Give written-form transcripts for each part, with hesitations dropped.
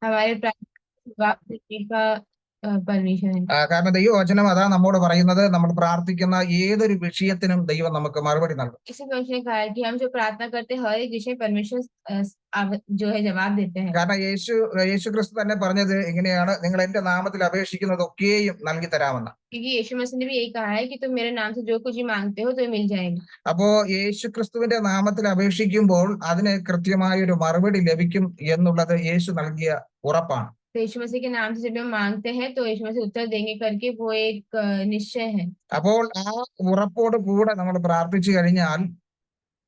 हमारे प्रार्थना का जवाब देने का परमिशन है। കാരണം ദൈവവചനം അതാ നമ്മോട് പറയുന്നത്, നമ്മൾ പ്രാർത്ഥിക്കുന്ന ഏതൊരു വിഷയത്തിനും ദൈവം നമുക്ക് മറുപടി നൽകും. इसी वर्ष ने कहा है कि हम जो प्रार्थना करते हैं हर एक विषय परमेश्वर जो है जवाब देते हैं। കാരണം യേശു ക്രിസ്തു തന്നെ പറഞ്ഞത് ഇങ്ങനെയാണ്, നിങ്ങൾ എന്റെ നാമത്തിൽ അപേക്ഷിക്കുന്നതൊക്കെയും നൽകി തരാമെന്ന്. क्योंकि यीशु मसीह ने भी यही कहा है कि तुम मेरे नाम से जो कुछ भी मांगते हो तो मिल जाएगा। അപ്പോ യേശു ക്രിസ്തുവിന്റെ നാമത്തിൽ അപേക്ഷിക്കുമ്പോൾ അതിന് കൃത്യമായ ഒരു മറുപടി ലഭിക്കും എന്നുള്ളത് യേശു നൽകിയ ഉറപ്പാണ്. तो यीशु मसीह के नाम से जब हम मांगते हैं तो यीशु मसीह उत्तर देंगे करके वो एक निश्चय है। അപ്പോൾ ആ ഉറപ്പോട് കൂടെ നമ്മൾ പ്രാർത്ഥിച്ചു കഴിഞ്ഞാൽ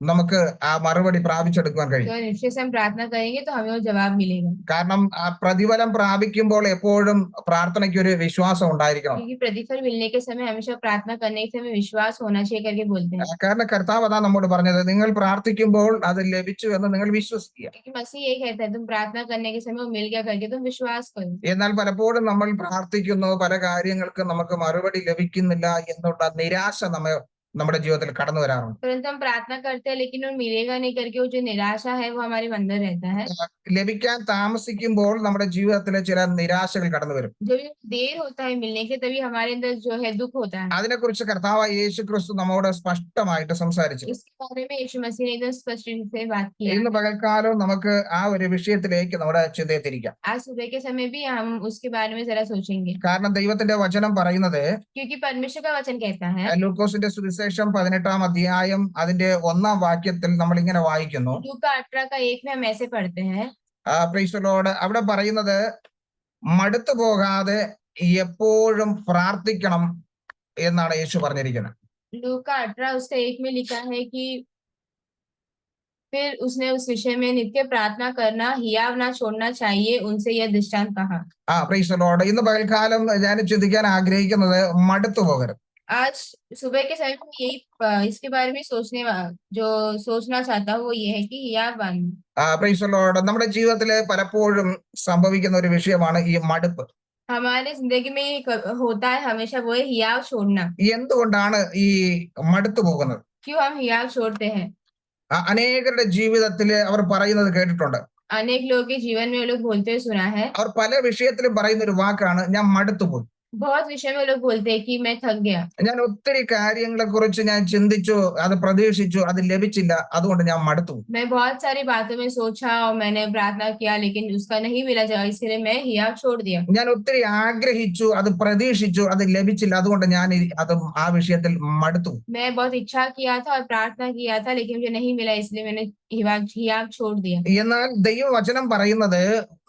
നമുക്ക് ആ മറുപടി പ്രാപിച്ചെടുക്കുവാൻ കഴിയും. तो निश्चय से हम प्रार्थना करेंगे तो हमें वो जवाब मिलेगा। കാരണം ആ പ്രതിഫലം പ്രാപിക്കുമ്പോൾ എപ്പോഴും പ്രാർത്ഥനയ്ക്ക് ഒരു വിശ്വാസം ഉണ്ടായിരിക്കണം. क्योंकि प्रतिफल मिलने के समय हमेशा प्रार्थना करने के समय विश्वास होना चाहिए करके बोलते हैं। കാരണം കർത്താവ് അതാ നമ്മോട് പറഞ്ഞത്, നിങ്ങൾ പ്രാർത്ഥിക്കുമ്പോൾ അത് ലഭിച്ചു എന്ന് നിങ്ങൾ വിശ്വസിക്കുക. क्योंकि मसीह यही कहता है तुम प्रार्थना करने के समय वो मिल गया करके तुम विश्वास करो। എന്നാൽ പലപ്പോഴും നമ്മൾ പ്രാർത്ഥിക്കുന്നു, പല കാര്യങ്ങൾക്കും നമുക്ക് മറുപടി ലഭിക്കുന്നില്ല എന്നുള്ള നിരാശ നമ്മുടെ ജീവിതത്തിൽ കടന്നു വരാറുണ്ട്. परंतु हम प्रार्थना करते हैं लेकिन वो मिलेगा नहीं करके वो जो निराशा है वो हमारे अंदर रहता है। ലഭിക്കാൻ താമസിക്കുമ്പോൾ നമ്മുടെ ജീവിതത്തിൽ ചില നിരാശകൾ കടന്നു വരും. जब ये देर होता है मिलने के तभी हमारे अंदर जो है दुख होता है। അതിനെക്കുറിച്ച് കർത്താവായ യേശു ക്രിസ്തു നമ്മോട് സ്പഷ്ടമായിട്ട് സംസാരിച്ചു. इसके बारे में यीशु मसीह ने एकदम स्पष्ट रूप से बात किया। ഇന്ന് പകൽക്കാലം നമുക്ക് ആ ഒരു വിഷയത്തിലേക്ക് നമ്മുടെ ചിന്തയെ തിരിക്കാം. आज सुबह के समय भी हम उसके बारे में जरा सोचेंगे। കാരണം ദൈവത്തിന്റെ വചനം പറയുന്നത്, क्योंकि परमेश्वर का वचन कहता है, ലൂക്കോസിന്റെ സുവിശേഷം 18-ാം അധ്യായം അതിന്റെ 1-ാം വാക്യത്തിൽ നമ്മൾ ഇങ്ങനെ വായിക്കുന്നു. लूका 18 का 1 में हम ऐसे पढ़ते हैं। Price the Lord. അവിടെ പറയുന്നത്, മടുത്തു പോകാതെ എപ്പോഴും പ്രാർത്ഥിക്കണം എന്നാണ് യേശു പറഞ്ഞിരിക്കുന്നത്. लूका 18 उसका 1 में लिखा है कि फिर उसने उस विषय में नित्य प्रार्थना करना, हियाव ना छोड़ना चाहिए, उनसे यह दृष्टांत कहा। Price the Lord. ഇന്ന് പകൽക്കാലം ഞാൻ ചിന്തിക്കാൻ ആഗ്രഹിക്കുന്നത്, മടുത്തു പോകരുത്. आज सुबह के समय में यही इसके बारे में जो सोचना चाहता हूँ वो ये है कि हियाव बनना। Price the Lord. നമ്മുടെ ജീവിതത്തിൽ പലപ്പോഴും സംഭവിക്കുന്ന ഒരു വിഷയമാണ് ഈ മടുപ്പ്. हमारे जिंदगी में होता है हमेशा वो है हियाव छोड़ना। എന്തുകൊണ്ടാണ് ഈ മടുത്തു പോകുന്നത്? क्यों हम हियाव छोड़ते हैं? അനേകരുടെ ജീവിതത്തിൽ അവർ പറയുന്നത് കേട്ടിട്ടുണ്ട്. अनेक लोगों के जीवन में वो लोग बोलते हुए सुना है। അവർ പല വിഷയത്തിലും പറയുന്ന ഒരു വാക്കാണ്, ഞാൻ മടുത്തുപോയി. बहुत विषय में लोग बोलते हैं कि मैं थक गया। ഞാൻ ഒത്തിരി കാര്യങ്ങളെ കുറിച്ച് ഞാൻ ചിന്തിച്ചു, അത് പ്രതീക്ഷിച്ചു, അത് ലഭിച്ചില്ല, അതുകൊണ്ട് ഞാൻ മടുത്തു. मैं बहुत सारी बातों में सोचा और मैंने प्रार्थना किया लेकिन उसका नहीं मिला जवाब, इसलिए मैं हियाव छोड़ दिया। ഞാൻ ഒത്തിരി ആഗ്രഹിച്ചു, അത് പ്രതീക്ഷിച്ചു, അത് ലഭിച്ചില്ല, അതുകൊണ്ട് ഞാൻ അത് ആ വിഷയത്തിൽ മടുത്തു. मैं बहुत इच्छा किया था और प्रार्थना किया था लेकिन मुझे नहीं मिला, इसलिए मैंने हियाव छोड़ दिया। എന്നാൽ ദൈവവചനം പറയുന്നത്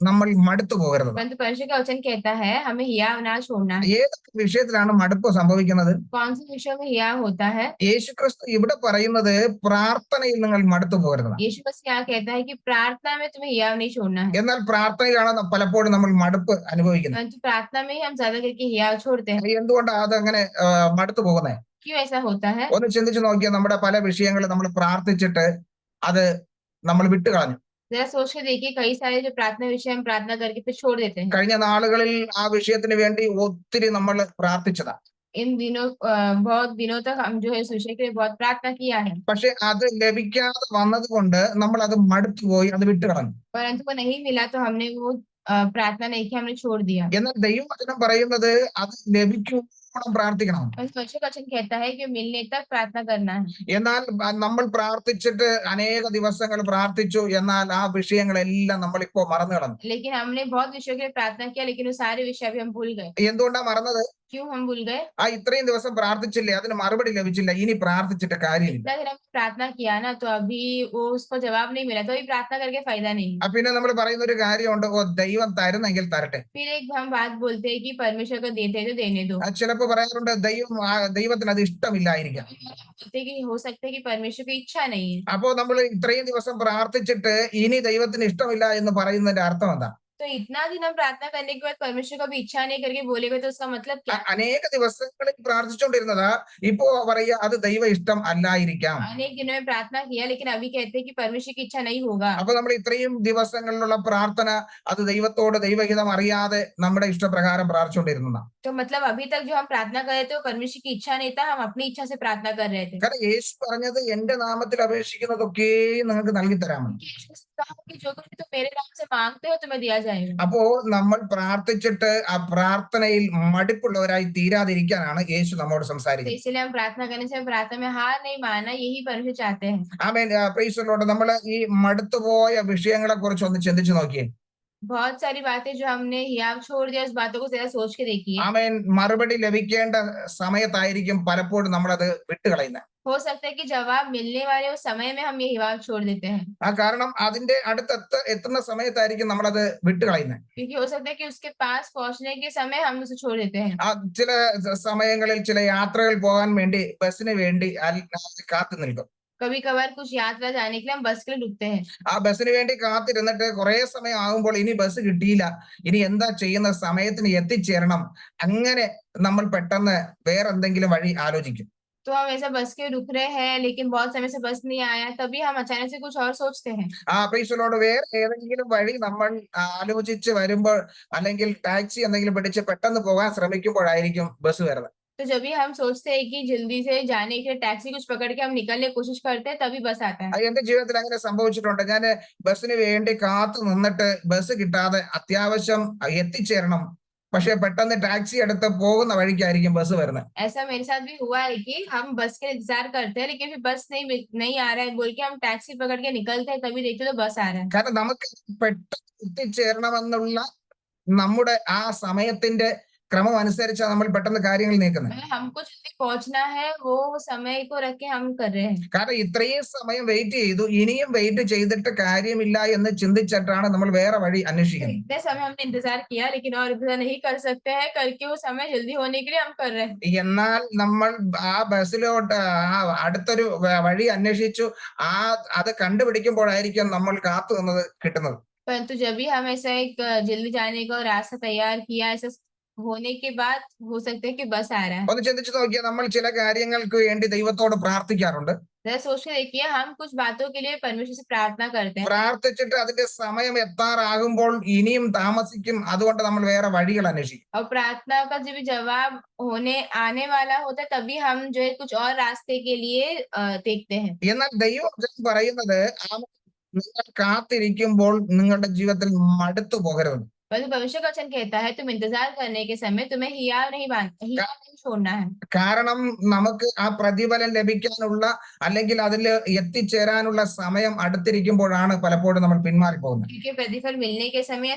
നമ്മൾ മടുത്തു പോകരുത്. परंतु परमेश्वर का वचन कहता है हमें हियाव ना छोड़ना है। ഏതൊക്കെ വിഷയത്തിലാണ് മടുപ്പ് സംഭവിക്കുന്നത്? कौन से विषयों में हियाव होता है? യേശു ക്രിസ്തു ഇവിടെ പറയുന്നത്, പ്രാർത്ഥനയിൽ നിങ്ങൾ മടുത്തു പോകരുത്. यीशु मसीह यहाँ कहता है कि प्रार्थना में तुम्हें हियाव नहीं छोड़ना है। എന്നാൽ പ്രാർത്ഥനയിലാണ് പലപ്പോഴും നമ്മൾ മടുപ്പ് അനുഭവിക്കുന്നത്. परंतु प्रार्थना में ही हम ज्यादा करके हियाव छोड़ते हैं। എന്തുകൊണ്ടാണ് അതങ്ങനെ മടുത്തു പോകുന്നത്? क्यों ऐसा होता है? ഒന്ന് ചിന്തിച്ചു നോക്കിയാൽ നമ്മുടെ പല വിഷയങ്ങൾ നമ്മൾ പ്രാർത്ഥിച്ചിട്ട് അത് നമ്മൾ വിട്ടുകളഞ്ഞു. जरा सोच के देखिए कई सारे जो प्रार्थना विषय हम प्रार्थना करके फिर छोड़ देते हैं। കഴിഞ്ഞ നാളുകളിൽ ആ വിഷയത്തിന് വേണ്ടി ഒത്തിരി നമ്മൾ പ്രാർത്ഥിച്ചതാ. इन दिनों बहुत दिनों तक हम जो है इस विषय के लिए बहुत प्रार्थना किया है। പക്ഷെ അത് ലഭിക്കാതെ വന്നത് കൊണ്ട് നമ്മൾ അത് മടുത്തുപോയി, അത് വിട്ടുകളഞ്ഞു. परंतु वो नहीं मिला तो हमने वो प्रार्थना नहीं की, हमने छोड़ दिया। എന്നാൽ ദൈവവചനം പറയുന്നത് അത് ലഭിക്കുമ്പോഴും പ്രാർത്ഥിക്കണം. परमेश्वर का वचन कहता है कि मिलने तक प्रार्थना करना है। എന്നാൽ നമ്മൾ പ്രാർത്ഥിച്ചിട്ട് അനേക ദിവസങ്ങൾ പ്രാർത്ഥിച്ചു, എന്നാൽ ആ വിഷയങ്ങളെല്ലാം നമ്മളിപ്പോ മറന്നു കളഞ്ഞു. लेकिन हमने बहुत विषयों के लिए प्रार्थना किया लेकिन वो सारे विषय अभी हम भूल गए। എന്തുകൊണ്ടാ മറന്നത്? क्यों हम भूल गए? ഇത്രയും ദിവസം പ്രാർത്ഥിച്ചില്ലേ, അതിന് മറുപടി ലഭിച്ചില്ല, ഇനി പ്രാർത്ഥിച്ചിട്ട് കാര്യമില്ല. इतना दिन हम प्रार्थना किया ना तो अभी वो उसको जवाब नहीं मिला तो अभी प्रार्थना करके फायदा नहीं। പിന്നെ നമ്മൾ പറയുന്ന ഒരു കാര്യമുണ്ട്, ദൈവം തരുന്നെങ്കിൽ തരട്ടെ. फिर एक हम बात बोलते हैं कि परमेश्वर को देते हैं तो देने दो। ചിലപ്പോ പറയാറുണ്ട്, ദൈവത്തിന് അത് ഇഷ്ടമില്ലായിരിക്കാം. बोलते हैं कि हो सकता है कि परमेश्वर की इच्छा नहीं है। അപ്പോ നമ്മൾ ഇത്രയും ദിവസം പ്രാർത്ഥിച്ചിട്ട് ഇനി ദൈവത്തിന് ഇഷ്ടമില്ല എന്ന് പറയുന്നതിന്റെ അർത്ഥം എന്താ? तो इतना दिन हम प्रार्थना करने के बाद परमेश्वर को भी इच्छा नहीं करके बोलेगा तो उसका मतलब क्या? അനേക ദിവസങ്ങളിൽ പ്രാർത്ഥിച്ചുകൊണ്ടിരുന്നതാ, ഇപ്പോ പറയുക അത് ദൈവ ഇഷ്ടം അല്ലായിരിക്കാം. अनेक दिनों में प्रार्थना किया लेकिन अभी कहते हैं कि परमेश्वर की इच्छा नहीं होगा। അപ്പൊ നമ്മൾ ഇത്രയും ദിവസങ്ങളിലുള്ള പ്രാർത്ഥന അത് ദൈവത്തോട് ദൈവഹിതം അറിയാതെ നമ്മുടെ ഇഷ്ടപ്രകാരം പ്രാർത്ഥിച്ചുകൊണ്ടിരുന്നതാ. तो मतलब अभी तक जो हम प्रार्थना कर रहे थे वो परमेश्वर की इच्छा नहीं था, हम अपनी इच्छा से प्रार्थना कर रहे थे। കാരണം യേശു പറഞ്ഞത്, എന്റെ നാമത്തിൽ അപേക്ഷിക്കുന്നതൊക്കെയും നിങ്ങൾക്ക് നൽകി തരാമെന്ന്. कहा कि जो कुछ भी तुम मेरे नाम से मांगते हो तुम्हें दिया जाएगा। അപ്പോ നമ്മൾ പ്രാർത്ഥിച്ചിട്ട് ആ പ്രാർത്ഥനയിൽ മടുപ്പുള്ളവരായി തീരാതിരിക്കാനാണ് യേശു നമ്മോട് तो സംസാരിക്കുന്നത്. इसीलिए हम प्रार्थना करने से प्रार्थना में हार नहीं मानना, यही परमेश्वर चाहते हैं। ആമേൻ. Praise the Lord. നമ്മൾ ഈ മടുത്തുപോയ വിഷയങ്ങളെ കുറിച്ച് ഒന്ന് ചിന്തിച്ചു നോക്കിയേ. बहुत सारी बातें जो हमने हियाव छोड़ दिया, उस बातों को जरा सोच के देखिए। ആമേൻ. മറുപടി ലഭിക്കേണ്ട സമയത്തായിരിക്കും പലപ്പോഴും നമ്മളത് വിട്ടുകളയുന്നത്. हो सकता है कि जवाब मिलने वाले उस समय में हम ये हिवाव छोड़ देते हैं, കാരണം അതിന്റെ എത്തുന്ന സമയത്തായിരിക്കും നമ്മളത് വിട്ടുകളയുന്നത്. क्योंकि हो सकता है कि उसके पास पहुंचने के समय हम उसे छोड़ देते हैं। ചില സമയങ്ങളിൽ ചില യാത്രകൾ പോകാൻ വേണ്ടി ബസ്സിന് വേണ്ടി കാത്തു നിൽക്കും. कभी कभार कुछ यात्रा जाने के लिए हम बस के लिए रुकते हैं। ആ ബസ്സിന് വേണ്ടി കാത്തിരുന്നിട്ട് കുറെ സമയം ആകുമ്പോൾ ഇനി ബസ് കിട്ടിയില്ല, ഇനി എന്താ ചെയ്യുന്ന, സമയത്തിന് എത്തിച്ചേരണം, അങ്ങനെ നമ്മൾ പെട്ടെന്ന് വേറെന്തെങ്കിലും വഴി ആലോചിക്കും. तो हम ऐसा बस के रुक रहे हैं लेकिन बहुत समय से बस नहीं आया, तभी हम अचानक से कुछ और सोचते हैं। Price the Lord. വേറെ ഏതെങ്കിലും വഴി നമ്മൾ ആലോചിച്ച് വരുമ്പോൾ അല്ലെങ്കിൽ ടാക്സി എന്തെങ്കിലും പിടിച്ച് പെട്ടെന്ന് പോകാൻ ശ്രമിക്കുമ്പോഴായിരിക്കും ബസ് വരുന്നത്. तो जब भी हम सोचते हैं कि जल्दी से जाने के लिए टैक्सी कुछ पकड़ के हम निकलने की कोशिश करते हैं, तभी बस आता है। എന്റെ ജീവിതത്തിൽ അങ്ങനെ സംഭവിച്ചിട്ടുണ്ട്. ഞാൻ ബസ്സിന് വേണ്ടി കാത്തു നിന്നിട്ട് ബസ് കിട്ടാതെ അത്യാവശ്യം എത്തിച്ചേരണം, പക്ഷെ പെട്ടെന്ന് ടാക്സി എടുത്ത് പോകുന്ന വഴിക്കായിരിക്കും ബസ് വരുന്നത്. ऐसा मेरे साथ भी हुआ है कि हम बस के इंतजार करते हैं लेकिन फिर बस नहीं आ रहा है बोल के हम टैक्सी पकड़ के निकलते हैं, तभी देखते तो बस आ रहा है। കാരണം നമുക്ക് പെട്ടെന്ന് എത്തിച്ചേരണമെന്നുള്ള നമ്മുടെ ആ സമയത്തിന്റെ ക്രമം അനുസരിച്ചാണ് നമ്മൾ പെട്ടെന്ന് കാര്യങ്ങൾ നീക്കുന്നത്. मतलब हमको जल्दी पहुंचना है, वो समय को रख के हम कर रहे हैं। കാരണം ഇത്രയും സമയം വെയിറ്റ് ചെയ്തു, ഇനിയും വെയിറ്റ് ചെയ്തിട്ട് കാര്യമില്ല എന്ന് ചിന്തിച്ചിട്ടാണ് നമ്മൾ വേറെ വഴി तो അന്വേഷിക്കുന്നത്. इतने समय हमने इंतजार किया लेकिन और इंतजार नहीं कर सकते हैं करके वो समय जल्दी होने के लिए हम कर रहे हैं। എന്നാൽ നമ്മൾ ആ ബസ്സിലോട്ട് അടുത്തൊരു വഴി അന്വേഷിച്ചു, അത് കണ്ടുപിടിക്കുമ്പോഴായിരിക്കും നമ്മൾ കാത്തു നിന്നത് കിട്ടുന്നത്. परंतु जब भी हम ऐसा एक जल्दी जाने का रास्ता तैयार किया, ऐसा होने के बाद हो सकता है कि बस आ रहा है। ഒന്ന് ചിന്തിച്ചു നോക്കിയാൽ നമ്മൾ ചില കാര്യങ്ങൾക്ക് വേണ്ടി ദൈവത്തോട് പ്രാർത്ഥിക്കാറുണ്ട്. जरा सोच के देखिए, हम कुछ बातों के लिए परमेश्वर से प्रार्थना करते हैं, പ്രാർത്ഥിച്ചിട്ട് അതിന്റെ സമയം എത്താറാകുമ്പോൾ ഇനിയും താമസിക്കും, അതുകൊണ്ട് നമ്മൾ വേറെ വഴികൾ അന്വേഷിക്കും. और प्रार्थना का जब भी जवाब होने आने वाला होता है तभी हम जो है कुछ और रास्ते के लिए देखते हैं। എന്നാൽ ദൈവവചനം പറയുന്നത് നിങ്ങൾ കാത്തിരിക്കുമ്പോൾ നിങ്ങളുടെ ജീവിതത്തിൽ മടുത്തു പോകരുത്. परंतु भविष्य का वचन कहता है तुम इंतजार करने के समय तुम्हें हियाव नहीं छोड़ना है। കാരണം നമുക്ക് ആ പ്രതിഫലം ലഭിക്കാനുള്ള അല്ലെങ്കിൽ അതിൽ എത്തിച്ചേരാനുള്ള സമയം അടുത്തിരിക്കുമ്പോഴാണ് പലപ്പോഴും നമ്മൾ പിന്മാറിപ്പോകുന്നത്. क्योंकि प्रतिफल मिलने के समय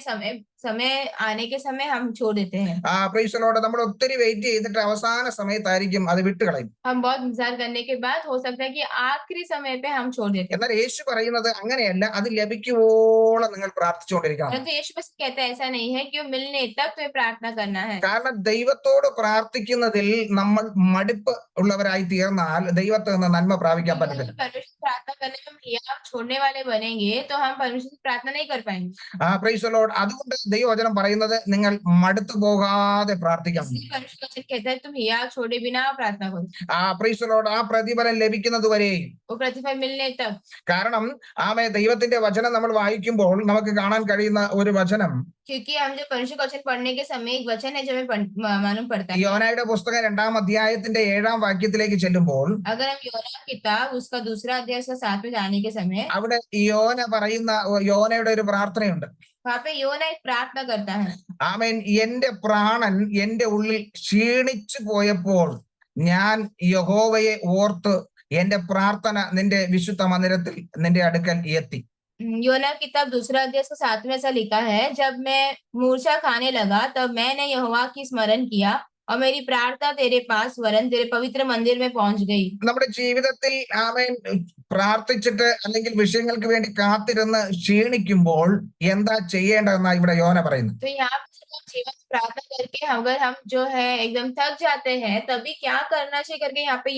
आने के समय हम छोड़ देते हैं। Price the Lord. നമ്മൾ ഒത്തിരി വെയിറ്റ് ചെയ്തിട്ട് അവസാന സമയത്തായിരിക്കും അത് വിട്ടുകളയും. हम बहुत इंतजार करने के बाद हो सकता है कि आखिरी समय पे हम छोड़ देते हैं। എന്നാൽ യേശു പറയുന്നത് അങ്ങനെയല്ല, അത് ലഭിക്കുവോളം നിങ്ങൾ പ്രാർത്ഥിച്ചുകൊണ്ടിരിക്കണം. परंतु यीशु मसीह कहता है ऐसा नहीं है कि वो मिलने तक तुम्हें प्रार्थना करना है। കാരണം ദൈവത്തോട് പ്രാർത്ഥിക്കുന്നതിൽ നമ്മൾ മടുപ്പ് ഉള്ളവരായി തീർന്നാൽ ദൈവത്തിൽ നിന്ന് നന്മ പ്രാപിക്കാൻ പറ്റത്തില്ല. परमेश्वर से प्रार्थना करने में हम हियाव छोड़ने वाले बनेंगे तो हम परमेश्वर से प्रार्थना नहीं कर पाएंगे। Price the Lord. അതുകൊണ്ട് ദൈവവചനം പറയുന്നത് നിങ്ങൾ മടുത്തു പോകാതെ പ്രാർത്ഥിക്കണം. इसलिए परमेश्वर का वचन कहता है तुम हियाव छोड़े बिना प्रार्थना करो। Price the Lord. ആ പ്രതിഫലം ലഭിക്കുന്നത് വരെയും. वो प्रतिफल मिलने तक। കാരണം ദൈവത്തിന്റെ വചനം നമ്മൾ വായിക്കുമ്പോൾ നമുക്ക് കാണാൻ കഴിയുന്ന ഒരു വചനം, क्योंकि हम जब परमेश्वर का वचन पढ़ने के समय एक वचन है जो हमें मालूम पड़ता है। യോനായുടെ പുസ്തകം 2-ാം അധ്യായത്തിന്റെ 7-ാം വാക്യത്തിലേക്ക് ചെല്ലുമ്പോൾ अगर हम योना किताब उसका 2 अध्याय से 7 में जाने के समय അവിടെ യോനയുടെ ഒരു പ്രാർത്ഥനയുണ്ട്. वहां पे योना एक प्रार्थना करता है। ആമേൻ. എന്റെ പ്രാണൻ എന്റെ ഉള്ളിൽ ക്ഷീണിച്ചു പോയപ്പോൾ ഞാൻ യഹോവയെ ഓർത്ത് എന്റെ പ്രാർത്ഥന നിന്റെ വിശുദ്ധ മന്ദിരത്തിൽ നിന്റെ അടുക്കൽ എത്തി. योना किताब 2 अध्याय से 7 में ऐसा लिखा है, जब मैं मूर्छा खाने लगा तब मैंने यहोवा की स्मरण किया और मेरी प्रार्थना तेरे पास वरन तेरे पवित्र मंदिर में पहुंच गई। നമ്മുടെ ജീവിതത്തിൽ ആമേൻ പ്രാർത്ഥിച്ചിട്ട് അല്ലെങ്കിൽ വിഷയങ്ങൾക്ക് വേണ്ടി കാത്തിരുന്ന് ക്ഷീണിക്കുമ്പോൾ എന്താ ചെയ്യേണ്ടതെന്നാണ് ഇവിടെ യോന പറയുന്നത്. तो यहाँ पे जब हम जीवन में प्रार्थना करके अगर हम जो है एकदम थक जाते हैं तभी क्या करना चाहिए करके यहाँ पे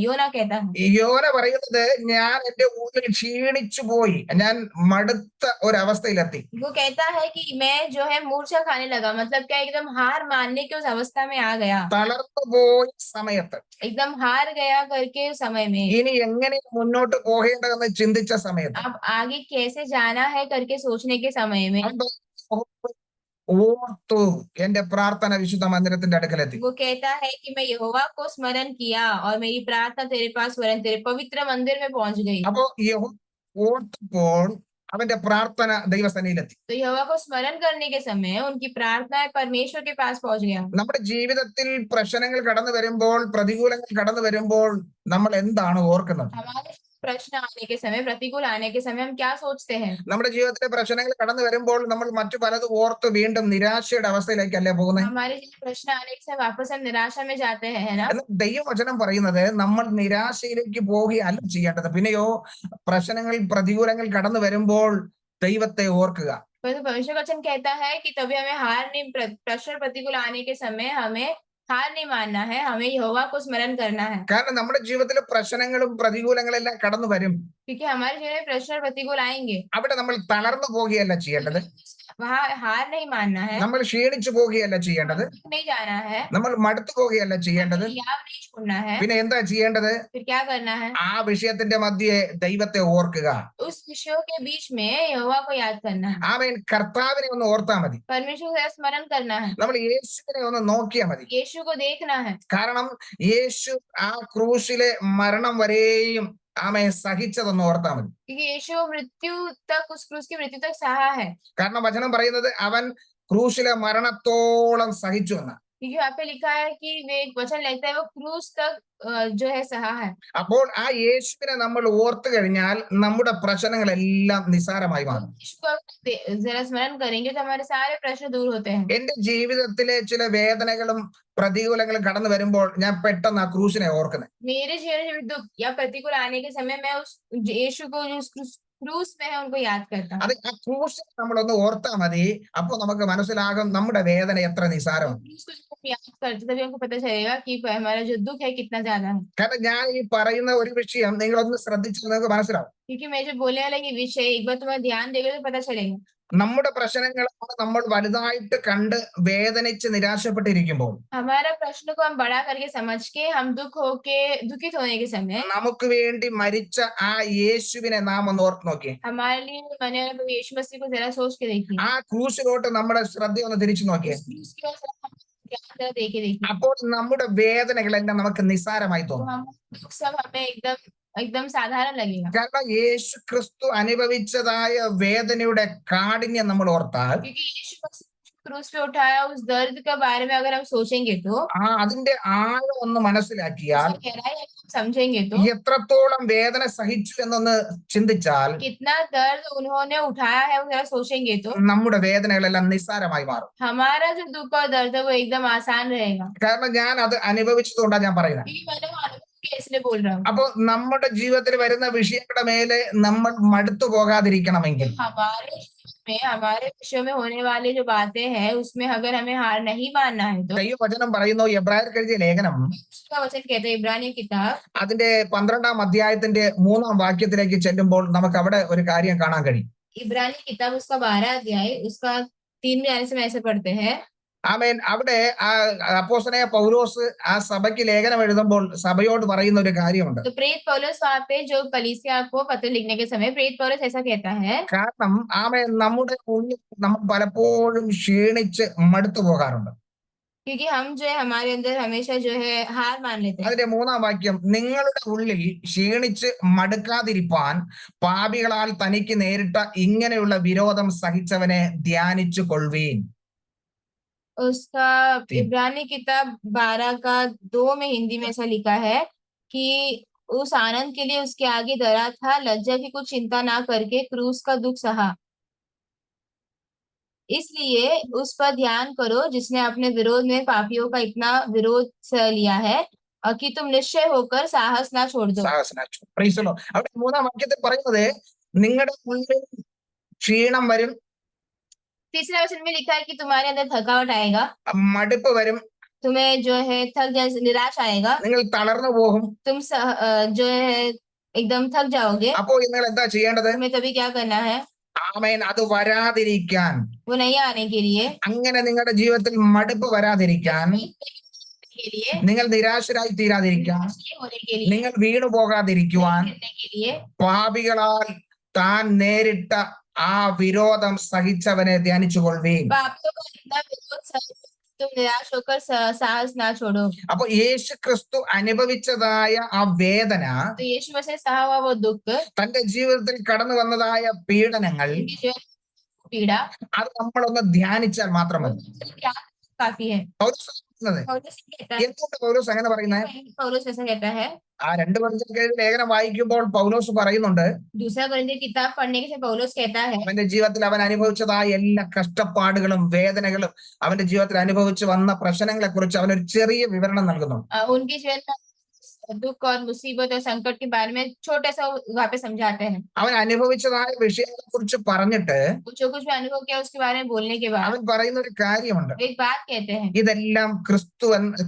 योना कहता है। യോന പറയുന്നത് ഞാൻ എന്റെ ഉള്ളിൽ ക്ഷീണിച്ചു പോയി, ഞാൻ മടുത്ത ഒരവസ്ഥയിലെത്തി. वो कहता है कि मैं जो है मूर्छा खाने लगा, मतलब क्या एकदम हार मानने की उस अवस्था में आ गया, തളർന്നു പോയ സമയത്ത്, एकदम हार गया करके उस समय में, ഇനി എങ്ങനെ മുന്നോട്ട് പോകേണ്ടതെന്ന് ചിന്തിച്ച സമയത്ത്, अब आगे कैसे जाना है करके सोचने के समय में ഓർത്തു എന്റെ പ്രാർത്ഥന വിശുദ്ധ മന്ദിരത്തിന്റെ അടുക്കലെത്തി. वो कहता है कि मैं यहोवा को स्मरण किया और मेरी प्रार्थना तेरे पास वरन तेरे पवित्र मंदिर में पहुंच गई। അപ്പോ ഓർത്തപ്പോൾ അവന്റെ പ്രാർത്ഥന ദൈവസന്നിധിയിലെത്തി. तो यहोवा को स्मरण करने के समय उनकी प्रार्थनाएं परमेश्वर के पास पहुंच गया। നമ്മുടെ ജീവിതത്തിൽ പ്രശ്നങ്ങൾ കടന്നു വരുമ്പോൾ, പ്രതികൂലങ്ങൾ കടന്നു വരുമ്പോൾ നമ്മൾ എന്താണ് ഓർക്കുന്നത്? हमारे प्रश्न आने के समय, प्रतिकूल आने के समय हम क्या सोचते हैं? നമ്മുടെ ജീവിതത്തിലെ പ്രശ്നങ്ങൾ കടന്നു വരുമ്പോൾ നമ്മൾ മറ്റു പലതും ഓർത്ത് വീണ്ടും നിരാശയുടെ അവസ്ഥയിലേക്കല്ലേ പോകുന്നത്? हमारे प्रश्न आने के समय वापस हम निराशा में जाते हैं, है ना? എന്നാൽ ദൈവവചനം പറയുന്നത് നമ്മൾ നിരാശയിലേക്ക് പോവുകയല്ല ചെയ്യേണ്ടത്. പിന്നെയോ പ്രശ്നങ്ങൾ, പ്രതികൂലങ്ങൾ കടന്നു വരുമ്പോൾ ദൈവത്തെ ഓർക്കുക. परंतु भविष्य वचन कहता है कि तभी हमें हार नहीं, प्रश्न प्रतिकूल आने के समय हमें हार नहीं मानना है, हमें यहोवा को स्मरण करना है। കാരണം നമ്മുടെ ജീവിതത്തിലെ പ്രശ്നങ്ങളും പ്രതികൂലങ്ങളെല്ലാം കടന്നു വരും. क्योंकि हमारे जीवन में प्रश्न और प्रतिकूल आएंगे, അവിടെ നമ്മൾ തളർന്നു പോകുകയല്ല ചെയ്യേണ്ടത്. वहाँ हार नहीं मानना है, നമ്മൾ ക്ഷീണിച്ചു പോകുകയല്ല ചെയ്യേണ്ടത്. नहीं जाना है, നമ്മൾ മടുത്തു പോകുകയല്ല ചെയ്യേണ്ടത്. याव नहीं छोड़ना है। പിന്നെ എന്താ ചെയ്യേണ്ടത്? फिर क्या करना है? ആ വിഷയത്തിന്റെ മധ്യേ ദൈവത്തെ ഓർക്കുക. उस विषयों के बीच में यहोवा को याद करना है, ആമേൻ. കർത്താവിനെ ഒന്ന് ഓർത്താ മതി. परमेश्वर का स्मरण करना है, നമ്മൾ യേശുവിനെ ഒന്ന് നോക്കിയാ മതി. यीशु को देखना है। കാരണം യേശു ആ ക്രൂശിലെ മരണം വരെയും ആമേൻ സഹിച്ചതൊന്ന് ഓർത്താ മതി. क्योंकि यीशु मृत्यु तक, उस क्रूस की मृत्यु तक सहा है। കാരണം വചനം പറയുന്നത് അവൻ ക്രൂശിലെ മരണത്തോളം സഹിച്ചു എന്ന്. क्योंकि वहाँ पे लिखा है कि वे एक वचन लिखता है वो क्रूस तक जो है सहा है। അപ്പോൾ ആ യേശുവിനെ നമ്മൾ ഓർത്തു കഴിഞ്ഞാൽ നമ്മുടെ പ്രശ്നങ്ങളെല്ലാം നിസ്സാരമായി മാറും. यीशु को जरा स्मरण करेंगे तो हमारे सारे प्रश्न दूर होते हैं। എന്റെ ജീവിതത്തിലെ ചില വേദനകളും പ്രതികൂലങ്ങളും കടന്നു വരുമ്പോൾ ഞാൻ പെട്ടെന്ന് ആ ക്രൂശിനെ ഓർക്കുന്നത്. मेरे जीवन में दुख या प्रतिकूल आने के समय मैं उस यीशु को जो उस क्रूस में है उनको याद करता हूँ। അത് ആ ക്രൂശിനെ നമ്മളൊന്ന് ഓർത്താ മതി. അപ്പൊ നമുക്ക് മനസ്സിലാകും നമ്മുടെ വേദന എത്ര നിസ്സാരമാണ്. क्रूस को जब हम याद करते तभी हमको पता चलेगा कि हमारा जो दुख है कितना ज्यादा है। കാരണം ഞാൻ ഈ പറയുന്ന ഒരു വിഷയം നിങ്ങളൊന്ന് ശ്രദ്ധിച്ചാൽ നിങ്ങൾക്ക് മനസ്സിലാവും. क्योंकि मैं जो बोलने वाला ये विषय एक बार तुम्हें ध्यान देगा तो पता चलेगा। നമ്മുടെ പ്രശ്നങ്ങളാണ് നമ്മൾ വലുതായിട്ട് കണ്ട് വേദനിച്ച് നിരാശപ്പെട്ടിരിക്കുമ്പോൾ हमारा प्रश्न को हम बड़ा करके समझ के हम दुखित होने के समय നമുക്ക് വേണ്ടി मरिച്ച ആ യേശുവിനെ നാം ഒന്ന് ഓർത്ത് നോക്കിയേ. हमारे लिए मरने वाले प्रभु यीशु मसीह को जरा सोच के देखिए। ആ ക്രൂശിലോട്ട് നമ്മുടെ ശ്രദ്ധ ഒന്ന് തിരിച്ചു നോക്കിയേ. उस क्रूस की ओर हम ध्यान से देखे देखिए അപ്പോൾ നമ്മുടെ വേദനകളെല്ലാം നമുക്ക് നിസ്സാരമായി तो തോന്നും. हम दुख सब हमें एकदम एकदम साधारण लगेगा। കാരണം യേശു ക്രിസ്തു അനുഭവിച്ചതായ വേദനയുടെ കാഠിന്യം നമ്മൾ ഓർത്താൽ क्योंकि यीशु मसीह क्रूस पे उठाया उस दर्द के बारे में अगर हम सोचेंगे तो, അതിന്റെ ആഴം ഒന്ന് മനസ്സിലാക്കിയാൽ, उसकी गहराई अगर हम समझेंगे तो, എത്രത്തോളം വേദന സഹിച്ചു എന്നൊന്ന് ചിന്തിച്ചാൽ कितना दर्द उन्होंने उठाया है वो जरा सोचेंगे तो നമ്മുടെ വേദനകളെല്ലാം നിസ്സാരമായി മാറും. हमारा जो दुख और दर्द है वो एकदम आसान रहेगा। കാരണം ഞാൻ അത് അനുഭവിച്ചതുകൊണ്ടാണ് ഞാൻ പറയുന്നത്. क्योंकि मैंने वो अनुभव किया इसलिए बोल रहा हूँ। അപ്പൊ നമ്മുടെ ജീവിതത്തിൽ വരുന്ന വിഷയങ്ങളുടെ മേലെ നമ്മൾ മടുത്തു പോകാതിരിക്കണമെങ്കിൽ हमारे हमारे विषयों में होने वाली जो बातें हैं उसमें अगर हमें हार नहीं मानना है तो ദൈവവചനം പറയുന്നു, എബ്രായർക്ക് എഴുതിയ ലേഖനം उसका वचन कहते हैं इब्रानी किताब അതിന്റെ 12-ാം അധ്യായത്തിന്റെ 3-ാം വാക്യത്തിലേക്ക് ചെല്ലുമ്പോൾ നമുക്ക് അവിടെ ഒരു കാര്യം കാണാൻ കഴിയും. इब्रानी किताब उसका 12 अध्याय उसका 3 में आने से ऐसे पढ़ते हैं। ആമേൻ. അവിടെ ആ അപ്പോസ്തലനായ പൗലോസ് ആ സഭയ്ക്ക് ലേഖനം എഴുതുമ്പോൾ സഭയോട് പറയുന്ന ഒരു കാര്യമുണ്ട്. तो प्रेरित पौलुस वहाँ पे जो कलीसिया को पत्र लिखने के समय प्रेरित पौलुस ऐसा कहता है, കാരണം ആമേൻ നമ്മുടെ ഉള്ളിൽ നമ്മൾ പലപ്പോഴും ക്ഷീണിച്ച് മടുത്തു പോകാറുണ്ട്. क्योंकि हम जो है हमारे अंदर हमेशा जो है हार मान लेते हैं। അതിന്റെ 3-ാം വാക്യം, നിങ്ങളുടെ ഉള്ളിൽ ക്ഷീണിച്ച് മടുക്കാതിരിപ്പാൻ പാപികളാൽ തനിക്ക് നേരിട്ട ഇങ്ങനെയുള്ള വിരോധം സഹിച്ചവനെ ധ്യാനിച്ചു കൊള്ളുവീൻ. उसका इब्रानी किताब 12 का 2 में हिंदी में ऐसा लिखा है कि उस आनंद के लिए उसके आगे डरा था, लज्जा की कुछ चिंता ना करके क्रूस का दुख सहा। इसलिए उस पर ध्यान करो जिसने अपने विरोध में पापियों का इतना विरोध सह लिया है और कि तुम निश्चय होकर साहस ना छोड़ दो। സാഹസനാച്ചു. Praise the Lord. അവിടെ 3-ാം വാക്യത്തിൽ പറയുന്നത് നിങ്ങളുടെ ഉള്ളിൽ ക്ഷീണം വരും, तीसरे वचन में लिखा है कि तुम्हारे अंदर थकावट आएगा, മടുപ്പ് വരും, तुम्हें जो है निराश आएगा, നിങ്ങൾ തളർന്നു പോകും. तुम जो है एकदम थक जाओगे। അപ്പോൾ നിങ്ങൾ എന്താ ചെയ്യേണ്ടത്? तुम्हें तभी क्या करना है? ആമേൻ. അത് വരാതിരിക്കാൻ, वो नहीं आने के लिए, അങ്ങനെ നിങ്ങളുടെ ജീവിതത്തിൽ മടുപ്പ് വരാതിരിക്കാൻ, के लिए, നിങ്ങൾ നിരാശരായി തീരാതിരിക്കാൻ, निराश होने के लिए, നിങ്ങൾ വീണു പോകാതിരിക്കുവാൻ गिरने के लिए പാപികളാൽ താൻ നേരിട്ട ആ വിരോധം സഹിച്ചവനെ ധ്യാനിച്ചു കൊള്ളുവീൻ. पापियों का इतना विरोध तुम निराश होकर साहस ना छोड़ो। അപ്പൊ യേശു ക്രിസ്തു അനുഭവിച്ചതായ ആ വേദന, तो यीशु मसीह ने सहा हुआ वो दुख, തന്റെ ജീവിതത്തിൽ കടന്നു വന്നതായ പീഡനങ്ങൾ, उनकी जीवन की पीड़ा, അത് നമ്മളൊന്ന് ധ്യാനിച്ചാൽ മാത്രം वो മതി. क्या काफी है। പൗലോസ് പറയുന്നത്, पौलुस कहता है, എന്തുകൊണ്ട് പൗലോസ് അങ്ങനെ പറയുന്നത്? पौलुस ऐसा कहता है। ആ 2 കൊരിന്ത്യർക്കെഴുതിയ ലേഖനം വായിക്കുമ്പോൾ പൗലോസ് പറയുന്നുണ്ട്, दूसरा कोरिन्थियर किताब पढ़ने के से पौलुस कहता है, അവന്റെ ജീവിതത്തിൽ അവൻ അനുഭവിച്ചതായ എല്ലാ കഷ്ടപ്പാടുകളും വേദനകളും അവന്റെ ജീവിതത്തിൽ അനുഭവിച്ച് വന്ന പ്രശ്നങ്ങളെ കുറിച്ച് അവനൊരു ചെറിയ വിവരണം നൽകുന്നു. उनके जीवन में दुख और मुसीबत और संकट के बारे में छोटा सा वहाँ पे समझाते हैं। അവൻ അനുഭവിച്ചതായ വിഷയങ്ങളെ കുറിച്ച് പറഞ്ഞിട്ട് वो जो कुछ भी अनुभव किया उसके बारे में बोलने के बाद അവൻ പറയുന്ന ഒരു കാര്യമുണ്ട്, एक बात कहते हैं, ഇതെല്ലാം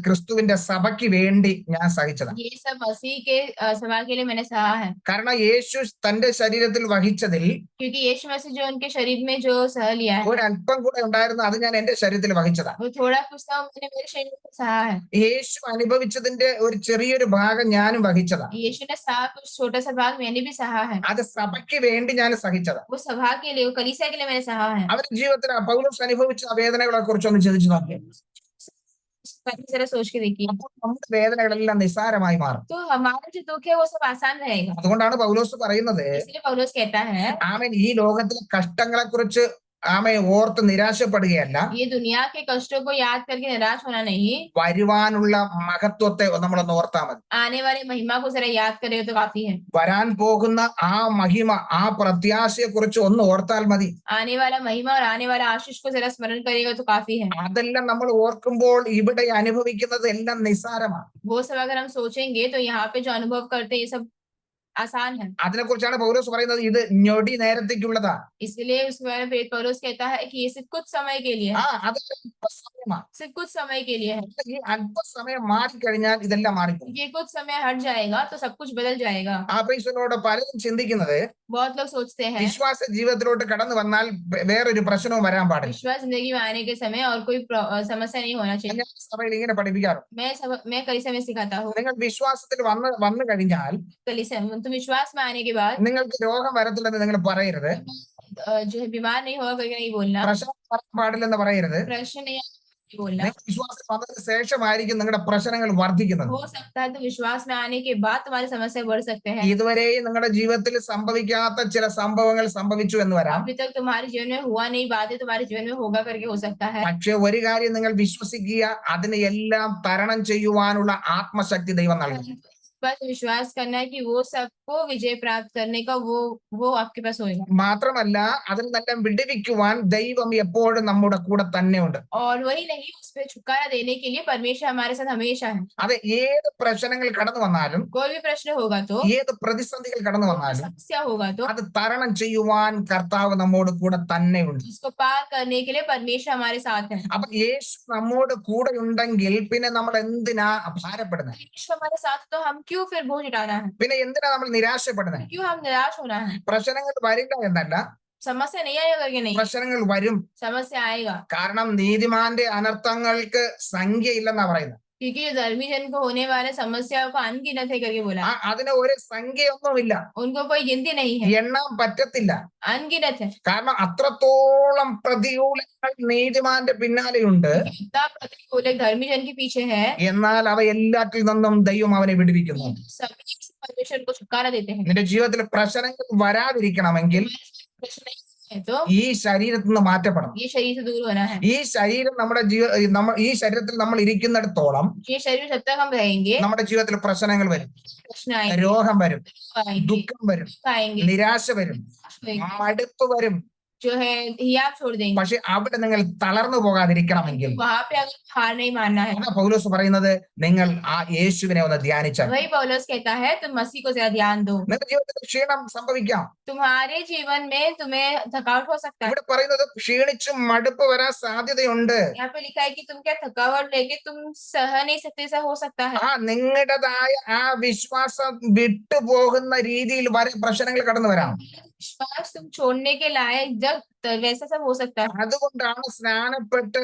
ക്രിസ്തുവിന്റെ സഭയ്ക്ക് വേണ്ടി ഞാൻ സഹിച്ചതാണ്. ये सब मसीह के सभा के लिए मैंने सहा है। കാരണം യേശു തന്റെ ശരീരത്തിൽ വഹിച്ചതിൽ क्योंकि यीशु मसीह जो उनके शरीर में जो सह लिया है, ഒരല്പം കൂടെ ഉണ്ടായിരുന്നു, അത് ഞാൻ എന്റെ ശരീരത്തിൽ വഹിച്ചതാണ്. वो थोड़ा कुछ था मैंने मेरे शरीर में सहा है। യേശു അനുഭവിച്ചതിന്റെ ഒരു ചെറിയൊരു ഭാഗം ഞാനും വഹിച്ചതാണ്. यीशु ने सहा कुछ छोटा सा भाग मैंने भी सहा है। അത് സഭയ്ക്ക് വേണ്ടി ഞാൻ സഹിച്ചതാണ്. वो सभा के लिए, वो कलीसिया के लिए मैंने सहा है। അവരുടെ ജീവിതത്തിൽ പൗലോസ് അനുഭവിച്ച ആ വേദനകളെ കുറിച്ചൊന്ന് ചിന്തിച്ചു നോക്കി. जरा सोच के देखिए, അപ്പോൾ നമ്മുടെ വേദനകളെല്ലാം നിസ്സാരമായി മാറും. तो हमारा जो दुख है वो सब आसान रहेगा। അതുകൊണ്ടാണ് പൗലോസ് പറയുന്നത്, इसलिए पौलुस कहता है, ആമേൻ, ഈ ലോകത്തിലെ കഷ്ടങ്ങളെ കുറിച്ച് ആമേൻ ഓർത്ത് നിരാശപ്പെടുകയല്ല, ये दुनिया के कष्टों को याद करके निराश होना नहीं, വരുവാനുള്ള മഹത്വത്തെ നമ്മളൊന്ന് ഓർത്താൽ മതി. आने वाले महिमा को जरा याद करे तो काफी है। വരാൻ പോകുന്ന ആ മഹിമ, ആ പ്രത്യാശയെ കുറിച്ച് ഒന്ന് ഓർത്താൽ മതി. आने वाला महिमा और आने वाला आशीष को जरा स्मरण करेगा तो काफी है। അതെല്ലാം നമ്മൾ ഓർക്കുമ്പോൾ ഇവിടെ അനുഭവിക്കുന്നത് എല്ലാം നിസ്സാരമാണ്. वो सब अगर हम सोचेंगे तो यहाँ पे जो अनुभव करते हैं ये सब आसान है। അതിനെക്കുറിച്ചാണ് പൗലോസ് പറയുന്നത്, ഇത് ഞൊടി നേരത്തേക്കുള്ളതാ. इसलिए उस बारे में पौलुस कहता है कि ये सिर्फ कुछ समय के लिए ആ है, അത് അല്പസമയമാണ്. सिर्फ कुछ समय के लिए है। ഈ അല്പസമയം മാറിക്കഴിഞ്ഞാൽ ഇതെല്ലാം മാറിപ്പോകും. ये कुछ समय हट जाएगा तो सब कुछ बदल जाएगा। ആ പ്രിയനോട് പലരും ചിന്തിക്കുന്നത്, बहुत लोग सोचते हैं വിശ്വാസ ജീവിതത്തിലോട്ട് കടന്നു വന്നാൽ വേറൊരു പ്രശ്നവും വരാൻ പാടില്ല. विश्वास जिंदगी में आने के समय और कोई समस्या नहीं होना चाहिए। ഞാൻ സഭയിൽ ഇങ്ങനെ പഠിപ്പിക്കാറുണ്ട്, मैं कलीसिया में सिखाता हूँ, നിങ്ങൾ വിശ്വാസത്തിൽ വന്നു കഴിഞ്ഞാൽ कलीसिया तुम विश्वास में आने के बाद നിങ്ങൾക്ക് രോഗം വരത്തില്ലെന്ന് നിങ്ങൾ പറയരുത്, जो है बीमार नहीं होगा करके नहीं बोलना, പ്രശ്നം വരാൻ പാടില്ലെന്ന് പറയരുത്. प्रश्न नहीं बोलना। നിങ്ങൾ വിശ്വാസത്തിൽ വന്നതിന് ശേഷമായിരിക്കും നിങ്ങളുടെ പ്രശ്നങ്ങൾ വർദ്ധിക്കുന്നത്. हो सकता है तो विश्वास में आने के बाद तुम्हारी समस्या बढ़ सकते हैं। ഇതുവരെയും നിങ്ങളുടെ ജീവിതത്തിൽ സംഭവിക്കാത്ത ചില സംഭവങ്ങൾ സംഭവിച്ചു എന്ന് വരാം. अभी तक तुम्हारे जीवन में हुआ नहीं, बातें तुम्हारे जीवन में होगा करके हो सकता है। പക്ഷെ ഒരു കാര്യം നിങ്ങൾ വിശ്വസിക്കുക, അതിനെ എല്ലാം തരണം ചെയ്യുവാനുള്ള ആത്മശക്തി ദൈവം നൽകും. बस विश्वास करना है कि वो सबको विजय प्राप्त करने का वो आपके पास होगा। മാത്രമല്ല അതിൽ നിന്നെല്ലാം വിടുവിക്കുവാൻ ദൈവം എപ്പോഴും നമ്മുടെ കൂടെ തന്നെ ഉണ്ട്. और वही नहीं, उस पे छुटकारा देने के लिए परमेश्वर हमारे साथ हमेशा है। അത് ഏത് പ്രശ്നങ്ങൾ കടന്നു വന്നാലും, कोई भी प्रश्न होगा तो, ഏത് പ്രതിസന്ധികൾ കടന്നു कोई भी വന്നാലും समस्या होगा तो അത് തരണം ചെയ്യുവാൻ കർത്താവ് നമ്മോട് കൂടെ തന്നെ ഉണ്ട്. उसको पार करने के लिए परमेश्वर हमारे साथ है। അപ്പൊ യേശു നമ്മോട് കൂടെ ഉണ്ടെങ്കിൽ പിന്നെ നമ്മൾ എന്തിനാ ഭാരപ്പെടുന്നത്? परमेश्वर हमारे साथ तो हम क्यों फिर बोझ उठाना है, പിന്നെ എന്തിനാ നമ്മൾ നിരാശപ്പെടുന്നത്? क्यों हम निराश होना है? പ്രശ്നങ്ങൾ വരില്ല എന്നല്ല, समस्या नहीं आएगा करके नहीं, പ്രശ്നങ്ങൾ വരും. समस्या आएगा। കാരണം നീതിമാന്റെ അനർത്ഥങ്ങൾക്ക് സംഖ്യയില്ലെന്നാ പറയുന്നത്. क्योंकि जो धर्मी जन को होने वाले समस्याओं को अनगिनत है करके बोला, അതിന് ഒരു സംഖ്യയൊന്നുമില്ല, उनको कोई गिनती नहीं है, എണ്ണാൻ പറ്റത്തില്ല. अनगिनत है। കാരണം അത്രത്തോളം പ്രതികൂലങ്ങൾ നീതിമാന്റെ പിന്നാലെയുണ്ട്. इतना प्रतिकूल एक धर्मी जन के पीछे है, എന്നാൽ അവ എല്ലാറ്റിൽ നിന്നും ദൈവം അവനെ വിടുവിക്കുന്നു. सभी से परमेश्वर को छुटकारा देते हैं। നിന്റെ ജീവിതത്തിൽ പ്രശ്നങ്ങൾ വരാതിരിക്കണമെങ്കിൽ प्रश्न नहीं है तो ഈ ശരീരത്തിൽ നിന്ന് മാറ്റപ്പെടണം. ये शरीर से दूर होना है। ഈ ശരീരം ഈ ശരീരത്തിൽ നമ്മൾ ഇരിക്കുന്നിടത്തോളം ये शरीर जब तक हम रहेंगे നമ്മുടെ ജീവിതത്തിൽ പ്രശ്നങ്ങൾ വരും, प्रश्न आएंगे, രോഗം വരും, आएंगे, ദുഃഖം വരും, आएंगे, നിരാശ വരും, മടുപ്പ് വരും. जो है हियाब छोड़ देंगे। പക്ഷെ അവിടെ നിങ്ങൾ തളർന്നു പോകാതിരിക്കണമെങ്കിൽ वहां पे अगर हार नहीं मानना है, അതാ പൗലോസ് പറയുന്നത്, നിങ്ങൾ ആ യേശുവിനെ ഒന്ന് ധ്യാനിച്ചാൽ. वही पौलुस कहता है तुम मसीह को जरा ध्यान दो। നിങ്ങളുടെ ജീവിതത്തിൽ ക്ഷീണം സംഭവിക്കാം. तुम्हारे जीवन में तुम्हें थकावट हो सकता है। ഇവിടെ പറയുന്നത് ക്ഷീണിച്ചും മടുപ്പ് വരാൻ സാധ്യതയുണ്ട്. यहाँ पे लिखा है कि तुम क्या थकावट लेके तुम सह नहीं सकते, ऐसा हो सकता है। ആ നിങ്ങളുടേതായ ആ വിശ്വാസം വിട്ടുപോകുന്ന രീതിയിൽ വരെ പ്രശ്നങ്ങൾ കടന്നു വരാം. विश्वास तुम छोड़ने के लायक जब वैसा सब हो सकता है। അതുകൊണ്ടാണ് സ്നാനപ്പെട്ട്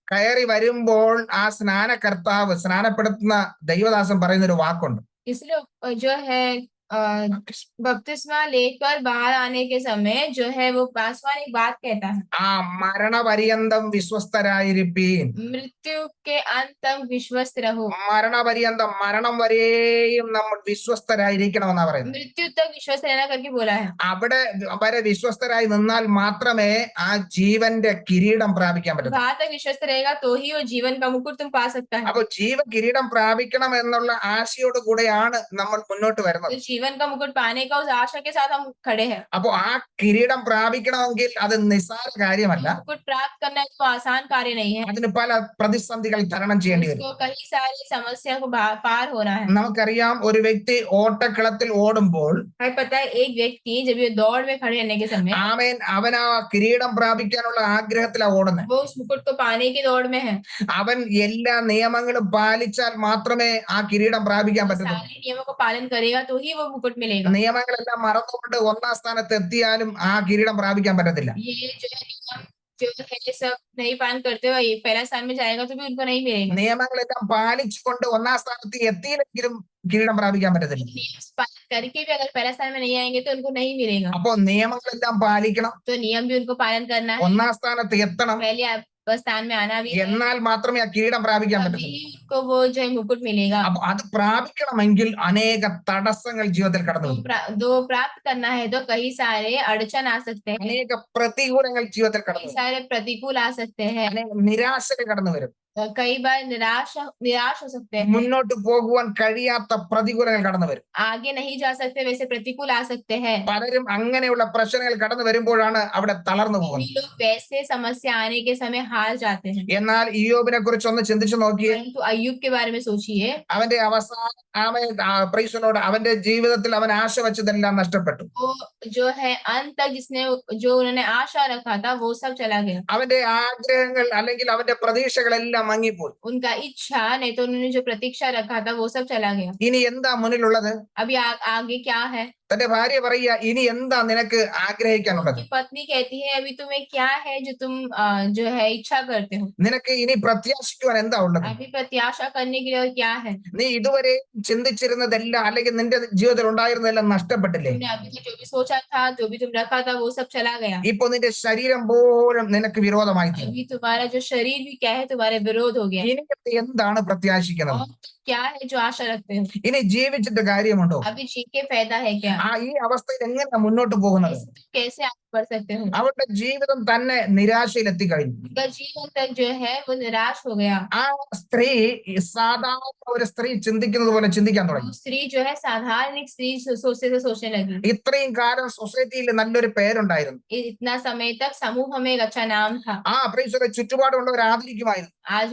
കയറി വരുമ്പോൾ ആ സ്നാനപ്പെടുത്തുന്ന ദൈവദാസൻ പറയുന്ന ഒരു വാക്കുണ്ട്. इसलिए जो है बपतिस्मा लेकर बाहर आने के समय जो है वो पासवान एक बात कहता है, ആ മരണപര്യന്തം വിശ്വസ്തരായിരിപ്പീൻ. मृत्यु के अंत तक विश्वस्त रहो। മരണപര്യന്തം, മരണം വരെയും നമ്മൾ വിശ്വസ്തരായിരിക്കണമെന്നാ പറയുന്നത്. मृत्यु तक विश्वस्त रहना करके बोला है। അവിടെ വരെ വിശ്വസ്തരായി നിന്നാൽ മാത്രമേ ആ ജീവന്റെ കിരീടം പ്രാപിക്കാൻ പറ്റൂ. वहां तक विश्वस्त रहेगा तो ही वो जीवन का मुकुट तुम पा सकता है। അപ്പൊ ജീവ കിരീടം പ്രാപിക്കണം എന്നുള്ള ആശയോട് കൂടെയാണ് നമ്മൾ മുന്നോട്ട് വരുന്നത്. तो जीवन का मुकुट पाने का उस आशा के साथ हम खड़े हैं। അപ്പൊ ആ കിരീടം പ്രാപിക്കണമെങ്കിൽ അത് നിസ്സാര കാര്യമല്ല. मुकुट प्राप्त करना तो आसान कार्य नहीं है। അതിന് പല പ്രതിസന്ധികൾ തരണം ചെയ്യേണ്ടി വരും. उसको कई सारी समस्या को पार होना है। നമുക്കറിയാം, ഒരു വ്യക്തി ഓട്ടക്കളത്തിൽ ഓടുമ്പോൾ हमें पता है एक व्यक्ति जब ये दौड़ में खड़े रहने के समय അവൻ ആ കിരീടം പ്രാപിക്കാനുള്ള ആഗ്രഹത്തിലാണ് ഓടുന്നത്. वो उस मुकुट को पाने की दौड़ में है। അവൻ എല്ലാ നിയമങ്ങളും പാലിച്ചാൽ മാത്രമേ ആ കിരീടം പ്രാപിക്കാൻ പറ്റൂ. सारे नियमों का पालन करेगा तो ही वो मुकुट मिलेगा। നിയമങ്ങളെല്ലാം മറന്നുകൊണ്ട് ഒന്നാം സ്ഥാനത്ത് എത്തിയാലും ആ കിരീടം പ്രാപിക്കാൻ പറ്റത്തില്ല. ये जो है नियम जो है सब नहीं पालन करते हुए पहला स्थान में जाएगा तो भी उनको नहीं मिलेगा। നിയമങ്ങളെല്ലാം പാലിച്ചുകൊണ്ട് ഒന്നാം സ്ഥാനത്ത് എത്തിയില്ലെങ്കിലും കിരീടം പ്രാപിക്കാൻ പറ്റത്തില്ല. नियम पालन करके भी अगर पहला स्थान में नहीं आएंगे तो उनको नहीं मिलेगा। അപ്പോ നിയമങ്ങളെല്ലാം പാലിക്കണം, तो नियम भी उनको पालन करना है, ഒന്നാം സ്ഥാനത്ത് എത്തണം, पहले स्थान में आना भी है, എന്നാൽ മാത്രമേ ആ കിരീടം പ്രാപിക്കാൻ तभी പറ്റത്തുള്ളൂ. उनको वो जो है मुकुट मिलेगा। അപ്പൊ അത് പ്രാപിക്കണമെങ്കിൽ അനേക തടസ്സങ്ങൾ ജീവിതത്തിൽ കടന്നു വരും. दो प्राप्त करना है तो कई सारे अड़चन आ सकते हैं, അനേക പ്രതികൂലങ്ങൾ ജീവിതത്തിൽ कई കടന്നു വരും. सारे प्रतिकूल आ सकते हैं, അനേക നിരാശകൾ കടന്നു വരും. कई बार निराश हो सकते हैं, മുന്നോട്ട് പോകുവാൻ കഴിയാത്ത പ്രതികൂലങ്ങൾ കടന്നു വരും. आगे नहीं जा सकते वैसे प्रतिकूल आ सकते हैं। പലരും അങ്ങനെയുള്ള പ്രശ്നങ്ങൾ കടന്നു വരുമ്പോഴാണ് അവിടെ തളർന്നു പോകുന്നത്. लोग वैसे समस्या आने के समय हार जाते हैं। എന്നാൽ ഇയ്യോബിനെ കുറിച്ച് ഒന്ന് ചിന്തിച്ചു നോക്കിയേ. परंतु अय्यूब के बारे में सोचिए, അവന്റെ അവസാനം പ്രീസനോട് അവന്റെ ജീവിതത്തിൽ അവൻ ആശ വെച്ചതെല്ലാം നഷ്ടപ്പെട്ടു. वो जो है अंत तक जो उन्होंने आशा रखा था वो सब चला गया। അവന്റെ ആഗ്രഹങ്ങൾ അല്ലെങ്കിൽ അവന്റെ പ്രതീക്ഷകളെല്ലാം മങ്ങിപ്പോയി. उनका इच्छा नहीं तो उन्होंने जो प्रतीक्षा रखा था वो सब चला गया। ഇനി എന്താ മുന്നിലുള്ളത്? अभी आगे क्या है? തന്റെ ഭാര്യ പറയുക, ഇനി എന്താ നിനക്ക് ആഗ്രഹിക്കാനുള്ളത്? उनकी पत्नी कहती है अभी तुम्हें क्या है जो तुम जो है इच्छा करते हो? നിനക്ക് ഇനി പ്രത്യാശിക്കുവാൻ എന്താ ഉള്ളത്? अभी प्रत्याशा करने के लिए और क्या है? നീ ഇതുവരെ ചിന്തിച്ചിരുന്നതെല്ലാം അല്ലെങ്കിൽ നിന്റെ ജീവിതത്തിൽ ഉണ്ടായിരുന്നതെല്ലാം നഷ്ടപ്പെട്ടില്ലേ? तुमने अभी तक जो भी सोचा था, जो भी तुम रखा था वो सब चला गया। ഇപ്പൊ നിന്റെ ശരീരം പോലും നിനക്ക് വിരോധമായി തീർന്നു. अभी तुम्हारा जो शरीर भी क्या है तुम्हारे विरोध हो गया। ഇനി എന്താണ് പ്രത്യാശിക്കുന്നത്? और क्या है जो आशा रखते हो? ഇനി ജീവിച്ചിട്ട് കാര്യമുണ്ടോ? अभी जी के फायदा है क्या? ഈ അവസ്ഥയിൽ എങ്ങനെ മുന്നോട്ട് പോകുന്നത്? कैसे आगे बढ़ सकते हो? അവരുടെ ജീവിതം തന്നെ നിരാശയിൽ എത്തിക്കഴിഞ്ഞു. उनका जीवन तक जो है वो निराश हो गया। ആ സ്ത്രീ സാധാരണ ഒരു സ്ത്രീ ചിന്തിക്കുന്നത് പോലെ ചിന്തിക്കാൻ തുടങ്ങി. वो स्त्री जो है साधारण एक स्त्री सोचने लगी। ഇത്രയും കാലം സൊസൈറ്റിയിൽ നല്ലൊരു പേരുണ്ടായിരുന്നു. इतना समय तक समूह में एक अच्छा नाम था। പ്രീസറെ ചുറ്റുപാടുള്ളവർ ആദരിക്കുമായിരുന്നു. आज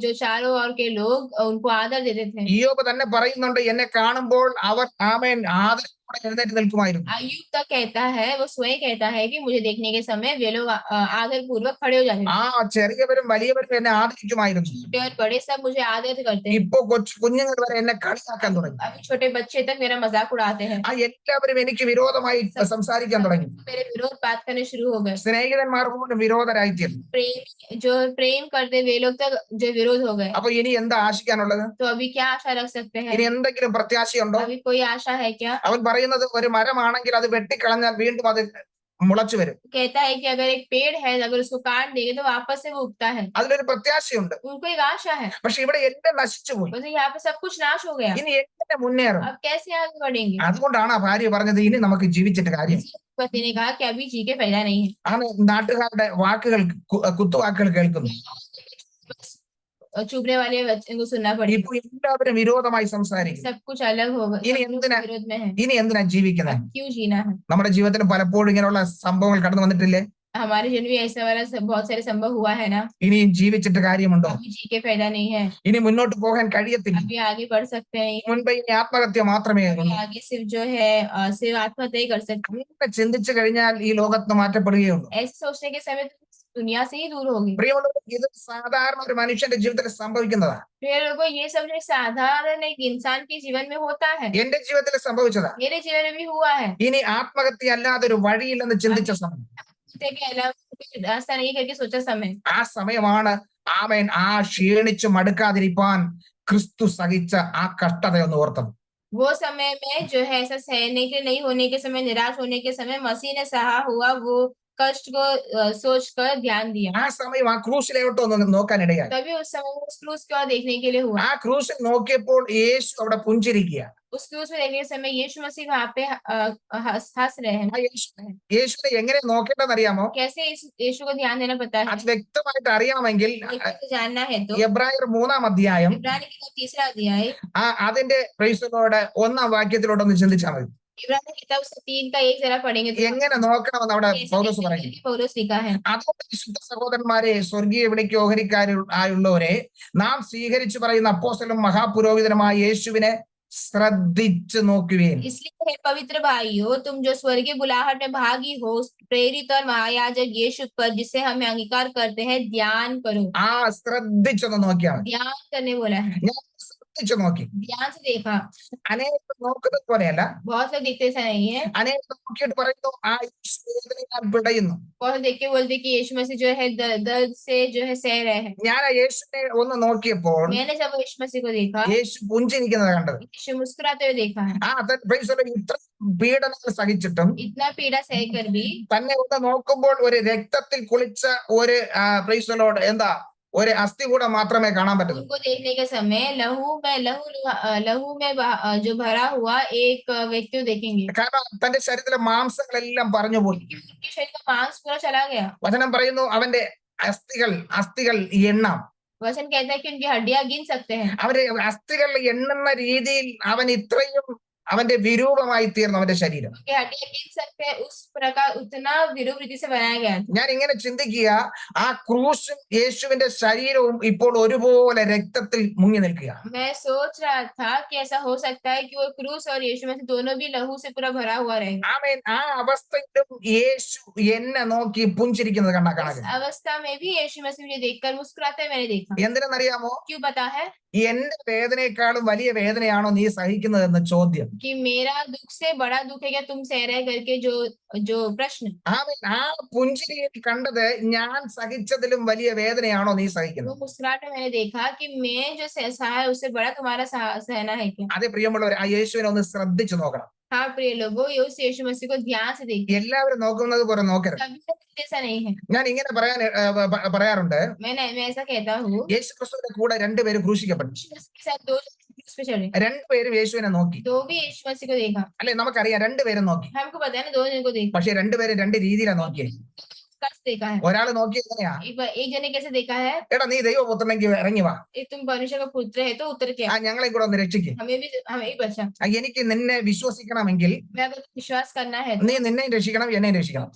जो चारों ओर के लोग उनको आदर देते थे। ഇയ്യോബ് തന്നെ പറയുന്നുണ്ട്, എന്നെ കാണുമ്പോൾ അവർ ആമേൻ ആദരവോടെ എഴുന്നേറ്റ് നിൽക്കുമായിരുന്നു. अय्यूब तक कहता है, वो स्वयं कहता है कि मुझे देखने के समय वे लोग आदर पूर्वक खड़े हो जाते थे। ചെറിയവരും വലിയവരും എന്നെ ആദരിക്കുമായിരുന്നു. छोटे और बड़े सब मुझे आदर करते हैं। ഇപ്പൊ കുഞ്ഞുങ്ങൾ വരെ എന്നെ കളിയാക്കാൻ തുടങ്ങി. अभी छोटे बच्चे तक मेरा मजाक उड़ाते हैं। എല്ലാവരും എനിക്ക് വിരോധമായി സംസാരിക്കാൻ തുടങ്ങി. मेरे विरोध बात करने शुरू हो गए। സ്നേഹിതന്മാർ പോലും വിരോധരായിത്തീർന്നു. प्रेम करते वे लोग तक जो विरोध हो गए। അപ്പൊ ഇനി എന്താ ആശിക്കാനുള്ളത്? तो अभी क्या आशा रख सकते हैं? ഇനി എന്തെങ്കിലും പ്രത്യാശയുണ്ടോ? अभी कोई आशा है क्या? അവൻ പറയുന്നത്, ഒരു മരമാണെങ്കിൽ അത് വെട്ടിക്കളഞ്ഞാൽ വീണ്ടും അത് മുളച്ചു വരും. कहता है कि अगर एक पेड़ है अगर उसको काट देंगे तो वापस से वो उगता है। അതിലൊരു പ്രത്യാശയുണ്ട്. उनको एक आशा है। പക്ഷെ ഇവിടെ എല്ലാം നശിച്ചു പോയി. मतलब यहाँ पे सब कुछ नाश हो गया। ഇനി എങ്ങനെ മുന്നേറും? अब कैसे आगे बढ़ेंगे? അതുകൊണ്ടാണ് ആ ഭാര്യ പറഞ്ഞത്, ഇനി നമുക്ക് ജീവിച്ചിട്ട് കാര്യം. पति ने कहा कि अभी जी के फायदा नहीं है। ആണ് നാട്ടുകാരുടെ വാക്കുകൾ, കുത്തുവാക്കുകൾ കേൾക്കുന്നു. चुभने वाले बच्चे को सुनना पड़ेगा। ഇപ്പൊ എല്ലാവരും വിരോധമായി സംസാരിക്കും. सब कुछ अलग होगा, ഇനി सब എന്തിനാ विरोध में है। ഇനി എന്തിനാ ജീവിക്കുന്നത്? क्यों जीना है? നമ്മുടെ ജീവിതത്തിൽ പലപ്പോഴും ഇങ്ങനെയുള്ള സംഭവങ്ങൾ കടന്നു വന്നിട്ടില്ലേ? हमारे जीवन में ऐसा वाला बहुत सारे संभव हुआ है ना। ഇനിയും ജീവിച്ചിട്ട് കാര്യമുണ്ടോ? अभी जी के फायदा नहीं है। ഇനി മുന്നോട്ട് പോകാൻ കഴിയത്തില്ല. अभी आगे बढ़ सकते हैं। മുൻപ് ഇനി ആത്മഹത്യ മാത്രമേ ഉള്ളൂ. आगे सिर्फ जो है सिर्फ आत्महत्या ही कर सकते हैं। അങ്ങനെ ചിന്തിച്ചു കഴിഞ്ഞാൽ ഈ ലോകത്ത് മാറ്റപ്പെടുകയുള്ളൂ. ऐसे सोचने के समय दुनिया से ही दूर होगी। പ്രിയമുള്ളവർ, ഇത് സാധാരണ ഒരു മനുഷ്യന്റെ ജീവിതത്തിൽ സംഭവിക്കുന്നതാണ്. प्रिय लोगों, ये सब जो साधारण एक इंसान के जीवन में होता है, എന്റെ ജീവിതത്തിൽ സംഭവിച്ചതാ. मेरे जीवन में भी हुआ है। ഇനി ആത്മഹത്യ അല്ലാതെ ഒരു വഴിയില്ലെന്ന് ചിന്തിച്ച സമയം, के अलावा कोई रास्ता नहीं करके सोचा समय, ആ സമയമാണ് ആമേൻ ആ ക്ഷീണിച്ചു മടുക്കാതിരിപ്പാൻ ക്രിസ്തു സഹിച്ച ആ കഷ്ടതയൊന്ന് ഓർത്തത്. वो समय में जो है ऐसा सहने के नहीं होने के समय, निराश होने के समय मसीह ने सहा हुआ वो कष्ट को सोचकर ध्यान दिया। ആ സമയം ആ ക്രൂശിലോട്ട് ഒന്ന് നോക്കാനിടയായി. तभी उस समय वो उस क्रूस की ओर देखने के लिए हुआ। ആ ക്രൂശിൽ നോക്കിയപ്പോൾ യേശു അവിടെ പുഞ്ചിരിക്കുക. उस क्रूस में देखने के समय यीशु मसीह वहां पे हंस रहे हैं। ആ യേശുവിനെ എങ്ങനെ നോക്കേണ്ടതെന്ന് അറിയാമോ? कैसे यीशु को ध्यान देना पता है, അത് വ്യക്തമായിട്ട് അറിയാമെങ്കിൽ तो जानना है तो എബ്രായർ 3-ാം അധ്യായം इब्रानी किताब 3रा अध्याय, അതിന്റെ പ്രൈസലോട് 1-ാം വാക്യത്തിലോട്ടൊന്ന് ചിന്തിച്ചാൽ മതി. इब्रानी किताब उसका 3 का 1 जरा पढ़ेंगे तो എങ്ങനെ നോക്കണമെന്ന് അവിടെ कैसे പൗലോസ് देखने പറയുന്നു. के लिए पौलुस लिखा है। അതുകൊണ്ട് വിശുദ്ധ സഹോദരന്മാരെ, സ്വർഗീയ വിളിക്ക് ഓഹരിക്കാരായുള്ളവരെ, നാം സ്വീകരിച്ചു പറയുന്ന അപ്പോസ്തലനും മഹാപുരോഹിതനുമായ യേശുവിനെ ശ്രദ്ധിച്ചു നോക്കുവിൻ. इसलिए हे पवित्र भाइयों, तुम जो स्वर्गीय बुलाहट में भागी हो, प्रेरित और महायाजक यीशु पर जिसे हम अंगीकार करते हैं, ध्यान करो। ആ ശ്രദ്ധിച്ചൊന്ന് നോക്കിയാൽ മതി. ध्यान करने बोला है, ഞാൻ ശ്രദ്ധിച്ചു നോക്കി. ध्यान से देखा। അനേകം നോക്കുന്നത് പോലെയല്ല, बहुत लोग देखते ऐसा नहीं है, അനേകം നോക്കിയിട്ട് പറയുന്നു ആ വേദനയാൽ പിടയുന്നു. बहुत लोग देख के बोलते कि यीशु मसीह जो है दर्द से जो है सह रहे हैं। ഞാൻ ആ യേശുവിനെ ഒന്ന് നോക്കിയപ്പോൾ मैंने जब यीशु मसीह को देखा, യേശു പുഞ്ചിരിക്കുന്നത് കണ്ടത്. यीशु मुस्कुराते हुए देखा है। ഇത്ര പീഡനങ്ങൾ സഹിച്ചിട്ടും इतना पीड़ा सहकर भी തന്നെ ഒന്ന് നോക്കുമ്പോൾ ഒരു രക്തത്തിൽ കുളിച്ച ഒരു പ്രൈസലോട് എന്താ ഒരു അസ്ഥി കൂടെ മാത്രമേ കാണാൻ പറ്റുള്ളൂ. उनको देखने के समय लहू में जो भरा हुआ एक व्यक्ति को देखेंगे, കാരണം തന്റെ ശരീരത്തിലെ മാംസങ്ങളെല്ലാം പറഞ്ഞു പോയി. उनके शरीर का मांस पूरा चला गया। വചനം പറയുന്നു അവന്റെ അസ്ഥികൾ എണ്ണാം. वचन कहता है कि उनकी हड्डियां गिन सकते हैं। അവരെ അസ്ഥികൾ എണ്ണുന്ന രീതിയിൽ അവൻ ഇത്രയും അവന്റെ വിരൂപമായി തീർന്നു അവന്റെ ശരീരം. उनकी हड्डियां गिन सकते हैं, उस प्रकार उतना विरूपरीति से बनाया गया। ഞാൻ ഇങ്ങനെ ചിന്തിക്കുക, ആ ക്രൂശും യേശുവിന്റെ ശരീരവും ഇപ്പോൾ ഒരുപോലെ രക്തത്തിൽ മുങ്ങി നിൽക്കുക. मैं सोच रहा था कि ऐसा हो सकता है कि वो क्रूस और यीशु मसीह दोनों भी लहू से पूरा भरा हुआ रहेगा। ആമേൻ. ആ അവസ്ഥയിലും യേശു എന്നെ നോക്കി പുഞ്ചിരിക്കുന്നത് इस കണക്കാണ്. अवस्था में भी यीशु मसीह मुझे देखकर मुस्कुराते हुए मैंने देखा। എന്തിനെന്നറിയാമോ? क्यों पता है? എന്റെ വേദനയെക്കാളും വലിയ വേദനയാണോ നീ സഹിക്കുന്നതെന്ന് ചോദ്യം. कि मेरा दुख से बड़ा दुख है क्या तुम सह रहे करके जो जो प्रश्न। ആമേൻ. ആ പുഞ്ചിരിയിൽ കണ്ടത് ഞാൻ സഹിച്ചതിലും വലിയ വേദനയാണോ നീ वो സഹിക്കുന്നത്? मुस्कुराहट में मैंने देखा कि मैं जो सहा है उससे बड़ा तुम्हारा सहना है क्या। അതേ പ്രിയമുള്ളവർ, ആ യേശുവിനെ ഒന്ന് ശ്രദ്ധിച്ചു നോക്കണം. हाँ प्रिय लोगों, ये उस यीशु मसीह को ध्यान से देखिए। എല്ലാവരും നോക്കുന്നത് പോലെ നോക്കരുത്. कभी ऐसा नहीं है। ഞാൻ ഇങ്ങനെ പറയാറുണ്ട്, मैं ऐसा कहता हूँ, യേശു ക്രിസ്തുവിന്റെ കൂടെ രണ്ടുപേരും ക്രൂശിക്കപ്പെട്ടു. यीशु मसीह के साथ 2 क्रूस पे चढ़े, രണ്ടുപേരും യേശുവിനെ നോക്കി. 2 भी यीशु मसीह को देखा। അല്ലെ, നമുക്കറിയാം രണ്ടുപേരും നോക്കി. हमको पता है ना, 2 जन को देखा, പക്ഷെ രണ്ടുപേരും രണ്ട് രീതിയിലാണ് നോക്കിയത്. कष्ट देखा है। ഒരാൾ നോക്കി എങ്ങനെയാ, एक जने कैसे देखा है, എടാ നീ ദൈവപുത്രനെങ്കിൽ ഇറങ്ങി വാ, तुम परमेश्वर का पुत्र है तो उतर के ഞങ്ങളെ കൂടെ ഒന്ന് രക്ഷിക്കും. हमें भी बचा। എനിക്ക് നിന്നെ വിശ്വസിക്കണമെങ്കിൽ मैं अगर विश्वास करना है നീ നിന്നെയും രക്ഷിക്കണം, എന്നെയും രക്ഷിക്കണം.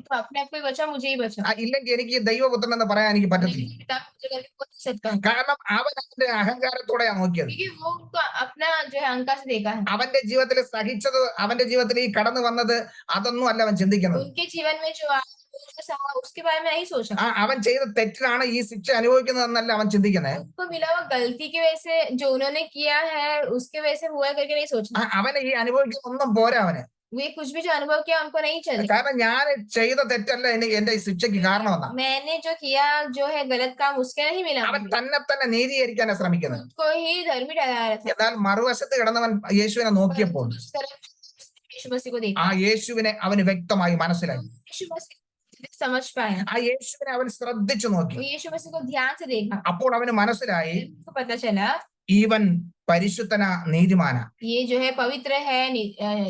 तो अपने आप को ही बचा, मुझे ही बचा। ഇല്ലെങ്കിൽ എനിക്ക് ദൈവപുത്രൻ എന്ന് പറയാൻ എനിക്ക് പറ്റത്തില്ല. नहीं, पिता को करके बोल नहीं सकता हूँ, കാരണം അവൻ അവന്റെ അഹങ്കാരത്തോടെയാണ് നോക്കിയത്. क्योंकि वो उनको अपना जो है अहंकार से देखा है। അവന്റെ ജീവിതത്തിൽ സഹിച്ചത്, അവന്റെ ജീവിതത്തിൽ ഈ കടന്നു വന്നത്, അതൊന്നും അല്ല അവൻ ചിന്തിക്കുന്നത്. उनके जीवन में जो आया, वो जो सहा, उसके बारे में नहीं सोचा। അവൻ ചെയ്ത തെറ്റിലാണ് ഈ ശിക്ഷ അനുഭവിക്കുന്നതെന്നല്ല അവൻ चिंतिക്കുന്നത്. उनको मिला हुआ गलती की वजह से जो उन्होंने किया है उसके वजह से हुआ करके नहीं सोचा। അവനെ ഈ അനുഭവിക്കുന്ന ഒന്നും പോരാ അവന്. वे कुछ भी जो अनुभव किया उनको नहीं चले। കാരണം ഞാൻ ചെയ്ത തെറ്റല്ല എന്റെ ഈ ശിക്ഷയ്ക്ക് കാരണമെന്നാ. मैंने जो किया जो है गलत काम, उसके नहीं मिला, അവൻ തന്നെ നീതീകരിക്കാനാണ് ശ്രമിക്കുന്നത്. खुद को ही धर्मी ठहरा रहा था। എന്നാൽ മറുവശത്ത് കിടന്നവൻ യേശുവിനെ നോക്കിയപ്പോൾ उस तरफ यीशु मसीह को देखा, ആ യേശുവിനെ അവന് വ്യക്തമായി മനസ്സിലായി. यीशु मसीह समझ पाया, ആ യേശുവിനെ അവൻ ശ്രദ്ധിച്ചു നോക്കി. वो यीशु मसीह को ध्यान से देखा। അപ്പോൾ അവന് മനസ്സിലായി, उनको पता चला ഇവൻ പരിശുദ്ധന നീതിമാന, ये जो है पवित्र है,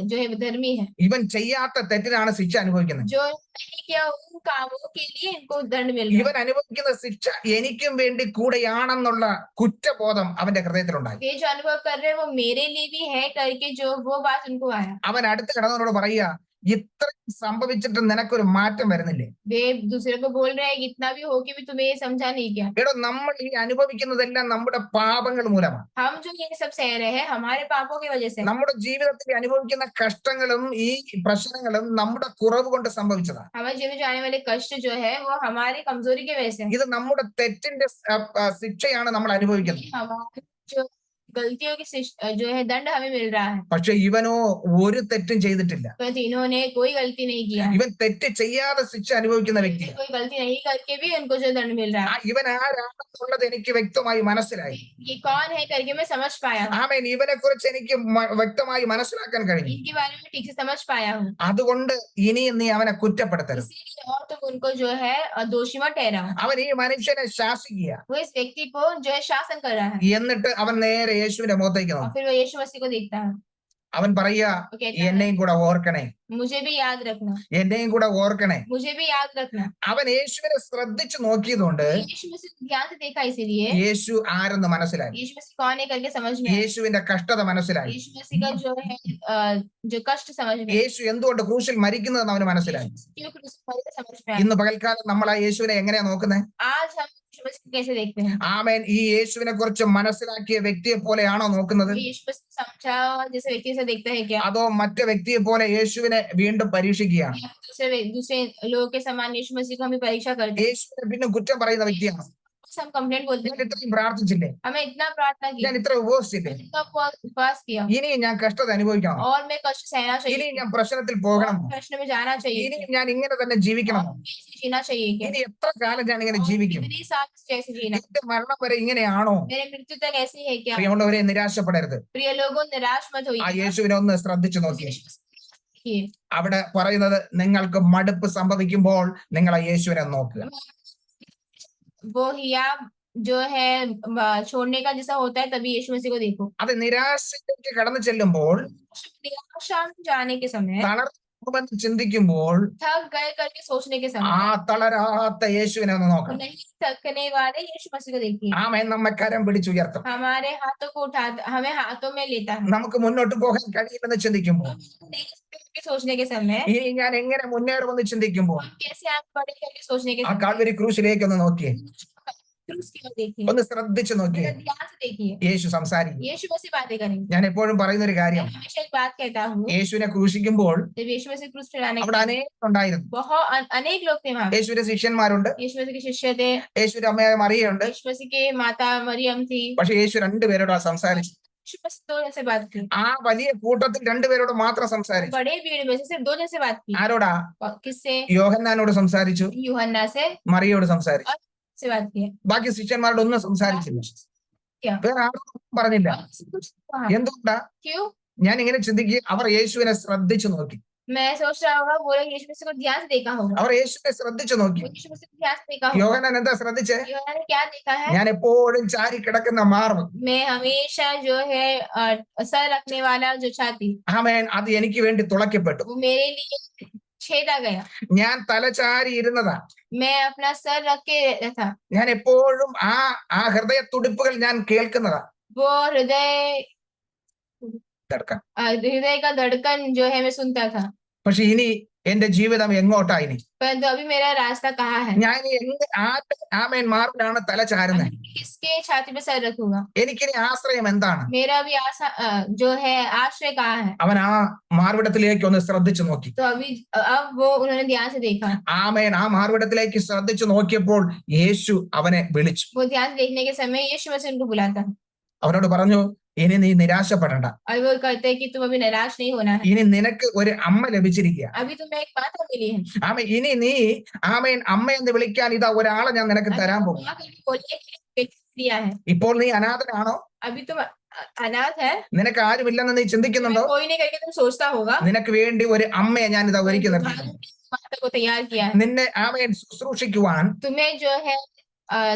जो है धर्मी है, ഇവൻ ചെയ്യാത്ത തെറ്റിനാണ് ശിക്ഷ അനുഭവിക്കുന്നത്. जो नहीं किया उन कामों के लिए इनको दंड मिल रहा ഇവൻ അനുഭവിക്കുന്ന ശിക്ഷ എനിക്കും വേണ്ടി കൂടെയാണെന്നുള്ള കുറ്റബോധം അവന്റെ ഹൃദയത്തിലുണ്ടായി. है। ये जो अनुभव कर रहे हैं वो मेरे लिए भी है करके जो वो बात उनको आया। അവൻ അടുത്ത് കിടന്നവനോട് പറയുക, ഇത്രയും സംഭവിച്ചിട്ട് നിനക്കൊരു മാറ്റം വരുന്നില്ലേ? वे दूसरे को बोल रहे हैं इतना भी हो के भी तुम्हें ये समझा नहीं क्या। എടോ, നമ്മൾ ഈ അനുഭവിക്കുന്നതെല്ലാം നമ്മുടെ പാപങ്ങൾ മൂലമാണ്. हम जो ये सब सह रहे हैं हमारे पापों की वजह से। നമ്മുടെ ജീവിതത്തിൽ അനുഭവിക്കുന്ന കഷ്ടങ്ങളും ഈ പ്രശ്നങ്ങളും നമ്മുടെ കുറവ് കൊണ്ട് സംഭവിച്ചതാണ്. हमारे जीवन में जो आने वाले कष्ट जो है वो हमारी कमजोरी की वजह से है। ഇത് നമ്മുടെ തെറ്റിന്റെ ശിക്ഷയാണ് നമ്മൾ അനുഭവിക്കുന്നത്. हमारे जो गलतियों की जो है दंड हमें मिल रहा है, പക്ഷെ ഇവനോ ഒരു തെറ്റും ചെയ്തിട്ടില്ല. परंतु इन्होंने कोई गलती नहीं किया है। ഇവൻ തെറ്റ് ചെയ്യാതെ ശിക്ഷ അനുഭവിക്കുന്ന വ്യക്തിയാണ്. कोई गलती नहीं करके भी उनको जो दंड मिल रहा है, ഇവൻ ആരാണെന്നുള്ളത് എനിക്ക് വ്യക്തമായി മനസ്സിലായി. ये कौन है करके मैं समझ पाया हूँ, ആമേൻ. ഇവനെ കുറിച്ച് എനിക്ക് വ്യക്തമായി മനസ്സിലാക്കാൻ കഴിഞ്ഞു. इनके बारे में ठीक से समझ पाया हूँ, അതുകൊണ്ട് ഇനിയും നീ അവനെ കുറ്റപ്പെടുത്തരുത്. इसीलिए और तुम उनको जो है दोषी मत ठहराओ। അവൻ ഈ മനുഷ്യനെ ശാസിക്കുക. वो इस व्यक्ति को जो है शासन कर रहा है, എന്നിട്ട് അവൻ നേരെ യേശുവിന്റെ മുഖത്തേക്ക് और നോക്കും. फिर वो यीशु मसीह को देखता है, അവൻ പറയുക, वो कहता है എന്നെയും കൂടെ ഓർക്കണേ, मुझे भी याद रखना, എന്നെയും കൂടെ ഓർക്കണേ. मुझे भी याद रखना। അവൻ യേശുവിനെ ശ്രദ്ധിച്ചു നോക്കിയതുകൊണ്ട് यीशु मसीह को ध्यान से देखा, इसीलिए യേശു ആരെന്ന് മനസ്സിലായി. यीशु मसीह कौन है करके समझ में आया। യേശുവിന്റെ കഷ്ടത മനസ്സിലായി. यीशु मसीह का जो है जो कष्ट समझ में आया। യേശു എന്തുകൊണ്ട് ക്രൂശിൽ മരിക്കുന്നതെന്ന് അവന് മനസ്സിലായി. क्यों क्रूस पर समझ में आया। ഇന്ന് പകൽക്കാലം നമ്മൾ ആ യേശുവിനെ എങ്ങനെയാ നോക്കുന്നത്? आज हम यीशु मसीह को कैसे देखते हैं? ആമേൻ. ഈ യേശുവിനെ കുറിച്ച് മനസ്സിലാക്കിയ വ്യക്തിയെ പോലെയാണോ നോക്കുന്നത്? यीशु मसीह को समझा जैसे व्यक्ति से देखता है क्या, അതോ മറ്റു വ്യക്തിയെ പോലെ യേശുവിനെ വീണ്ടും പരീക്ഷിക്കുകയാണ്? या दूसरे लोगों के समान यीशु मसीह को हमें परीक्षा करते हैं, യേശുവിനെ പിന്നെ കുറ്റം പറയുന്ന വ്യക്തിയാണ്. हम कंप्लेंट बोलते ഞാൻ हैं। ഇത്രയും പ്രാർത്ഥിച്ചില്ലേ, हमें इतना प्रार्थना की, ഞാൻ ഇത്ര ഉപവസിച്ചില്ലേ, इतना उपवास किया, ഇനിയും ഞാൻ കഷ്ടത അനുഭവിക്കണം, और मैं कष्ट सहना चाहिए, ഇനിയും ഞാൻ പ്രശ്നത്തിൽ പോകണം, और प्रश्न में जाना चाहिए, ഇനിയും ഞാൻ ഇങ്ങനെ തന്നെ ജീവിക്കണം, और कैसे जीना चाहिए क्या, ഇനി എത്ര കാലം ഞാൻ ഇങ്ങനെ और ജീവിക്കും, कितनी साल कैसे जीना, എന്റെ മരണം വരെ ഇങ്ങനെയാണോ? मेरे मृत्यु तक ऐसे ही है क्या? പ്രിയമുള്ളവരെ, നിരാശപ്പെടരുത്. प्रिय लोगों, निराश मत ആ होइए। യേശുവിനെ ഒന്ന് ശ്രദ്ധിച്ചു നോക്കി. देखिए, അവിടെ പറയുന്നത്, നിങ്ങൾക്ക് മടുപ്പ് സംഭവിക്കുമ്പോൾ നിങ്ങൾ ആ യേശുവിനെ നോക്കുക. वो हियाब जो है छोड़ने का जैसा होता है, तभी यीशु मसीह को देखो। അത് നിരാശയിലേക്ക് കടന്നു ചെല്ലുമ്പോൾ, निराशा में जाने के समय, തളർന്നുവെന്ന് ചിന്തിക്കുമ്പോൾ, थक गए करके सोचने के समय, ആ തളരാത്ത യേശുവിനെ ഒന്ന് നോക്കണം. नहीं थकने वाले यीशु मसीह को देखिए। ആമേൻ. നമ്മെ കരം പിടിച്ചുയർത്തും. हमारे हाथों को उठा, हमें हाथों में लेता है। നമുക്ക് മുന്നോട്ട് പോകാൻ കഴിയില്ലെന്ന് चिंतिക്കുമ്പോൾ, नहीं करके सोचने के समय, ഇനി ഞാൻ എങ്ങനെ മുന്നേറുമെന്ന് ചിന്തിക്കുമ്പോൾ, हम कैसे आगे बढ़े करके सोचने के ആ समय, കാൽവരി ക്രൂശിലേക്ക് ഒന്ന് നോക്കിയേ, क्रूस की ओर देखिए, ഒന്ന് ശ്രദ്ധിച്ചു നോക്കിയേ. जरा ध्यान से देखिए। യേശു സംസാരിക്കും. यीशु मसीह बातें करेंगे। ഞാൻ എപ്പോഴും പറയുന്ന ഒരു കാര്യം, मैं हमेशा एक बात कहता हूँ, യേശുവിനെ ക്രൂശിക്കുമ്പോൾ जब यीशु मसीह क्रूस चढ़ाने അവിടെ അനേകം ഉണ്ടായിരുന്നു. बहुत अनेक लोग थे वहां। യേശുവിന്റെ ശിഷ്യന്മാരുണ്ട്, यीशु मसीह के शिष्य थे, യേശുവിന്റെ അമ്മയായ മറിയയുണ്ട്. यीशु मसीह के माता मरियम थी। പക്ഷെ യേശു രണ്ടുപേരോടാ സംസാരിച്ചു. यीशु मसीह दो जन से बात की, ആ വലിയ കൂട്ടത്തിൽ രണ്ടുപേരോട് മാത്രം സംസാരിച്ചു. बड़े भीड़ में से सिर्फ दो जन से बात की। ആരോടാ? और किससे? യോഹന്നാനോട് സംസാരിച്ചു, यूहन्ना से മറിയയോട് സംസാരിച്ചു. बात की। ബാക്കി ശിഷ്യന്മാരോട് ഒന്നും സംസാരിച്ചില്ല. क्या? വേറെ ആരോടും പറഞ്ഞില്ല. और किसी को कुछ कहा? എന്തുകൊണ്ടാ? क्यों? ഞാൻ ഇങ്ങനെ ചിന്തിക്കുക, അവർ യേശുവിനെ ശ്രദ്ധിച്ചു നോക്കി. मैं सोच रहा होगा वो लोग यीशु मसीह को ध्यान से देखा होगा, അവർ യേശുവിനെ ശ്രദ്ധിച്ചു നോക്കി. वो यीशु मसीह को ध्यान से देखा होगा। യോഹന്നാൻ എന്താ ശ്രദ്ധിച്ചേ? यूहन्ना ने क्या देखा है? ഞാൻ എപ്പോഴും ചാരി കിടക്കുന്ന മാർവ്, मैं हमेशा जो है सर रखने वाला जो छाती, ആമേൻ, അത് എനിക്ക് വേണ്ടി തുളയ്ക്കപ്പെട്ടു. वो मेरे लिए छेदा गया। ഞാൻ തലചാരി ഇരുന്നതാ. मैं अपना सर रख के रहता था। ഞാൻ എപ്പോഴും ആ ഹൃദയ തുടിപ്പുകൾ ഞാൻ കേൾക്കുന്നതാ. वो हृदय തടുക്കാം. हृदय का धड़कन जो है मैं सुनता था। പക്ഷെ ഇനി എന്റെ ജീവിതം എങ്ങോട്ടാ? ഇനി परंतु अभी मेरा रास्ता कहाँ है? ഞാൻ ആമേൻ മാർവിലാണ് തല ചാരുന്നത്. किसके छाती पे सर रखूंगा? എനിക്കിനി ആശ്രയം എന്താണ്? मेरा भी आशा जो है आश्रय कहाँ है? അവൻ ആ മാർവിടത്തിലേക്ക് ഒന്ന് ശ്രദ്ധിച്ചു നോക്കി. तो अभी अब वो उन्होंने ध्यान से देखा। ആമേൻ. ആ മാർവിടത്തിലേക്ക് ശ്രദ്ധിച്ചു നോക്കിയപ്പോൾ യേശു അവനെ വിളിച്ചു. वो ध्यान से देखने के समय यीशु मसीह उनको बुलाता, അവനോട് പറഞ്ഞു, ഇനി നീ നിരാശപ്പെടണ്ട. और वो कहते हैं कि तुम अभी निराश नहीं होना है, ഇനി നിനക്ക് ഒരു അമ്മ ലഭിച്ചിരിക്കുക. अभी तुम्हें एक माता मिली है। ആമേൻ. ഇനി നീ ആമേൻ അമ്മ എന്ന് വിളിക്കാൻ ഇതാ ഒരാളെ ഞാൻ നിനക്ക് തരാൻ പോകും. माँ करके बोलिए कि एक दिया है। ഇപ്പോൾ നീ അനാഥനാണോ? अभी तुम अनाथ है, നിനക്ക് ആരുമില്ലെന്ന് നീ ചിന്തിക്കുന്നുണ്ടോ? कोई नहीं करके तुम सोचता होगा, നിനക്ക് വേണ്ടി ഒരു അമ്മയെ ഞാൻ ഇതാ ഒരുക്കി നിർത്തി. माता को तैयार किया है നിന്നെ ആമേൻ ശുശ്രൂഷിക്കുവാൻ, तुम्हें जो है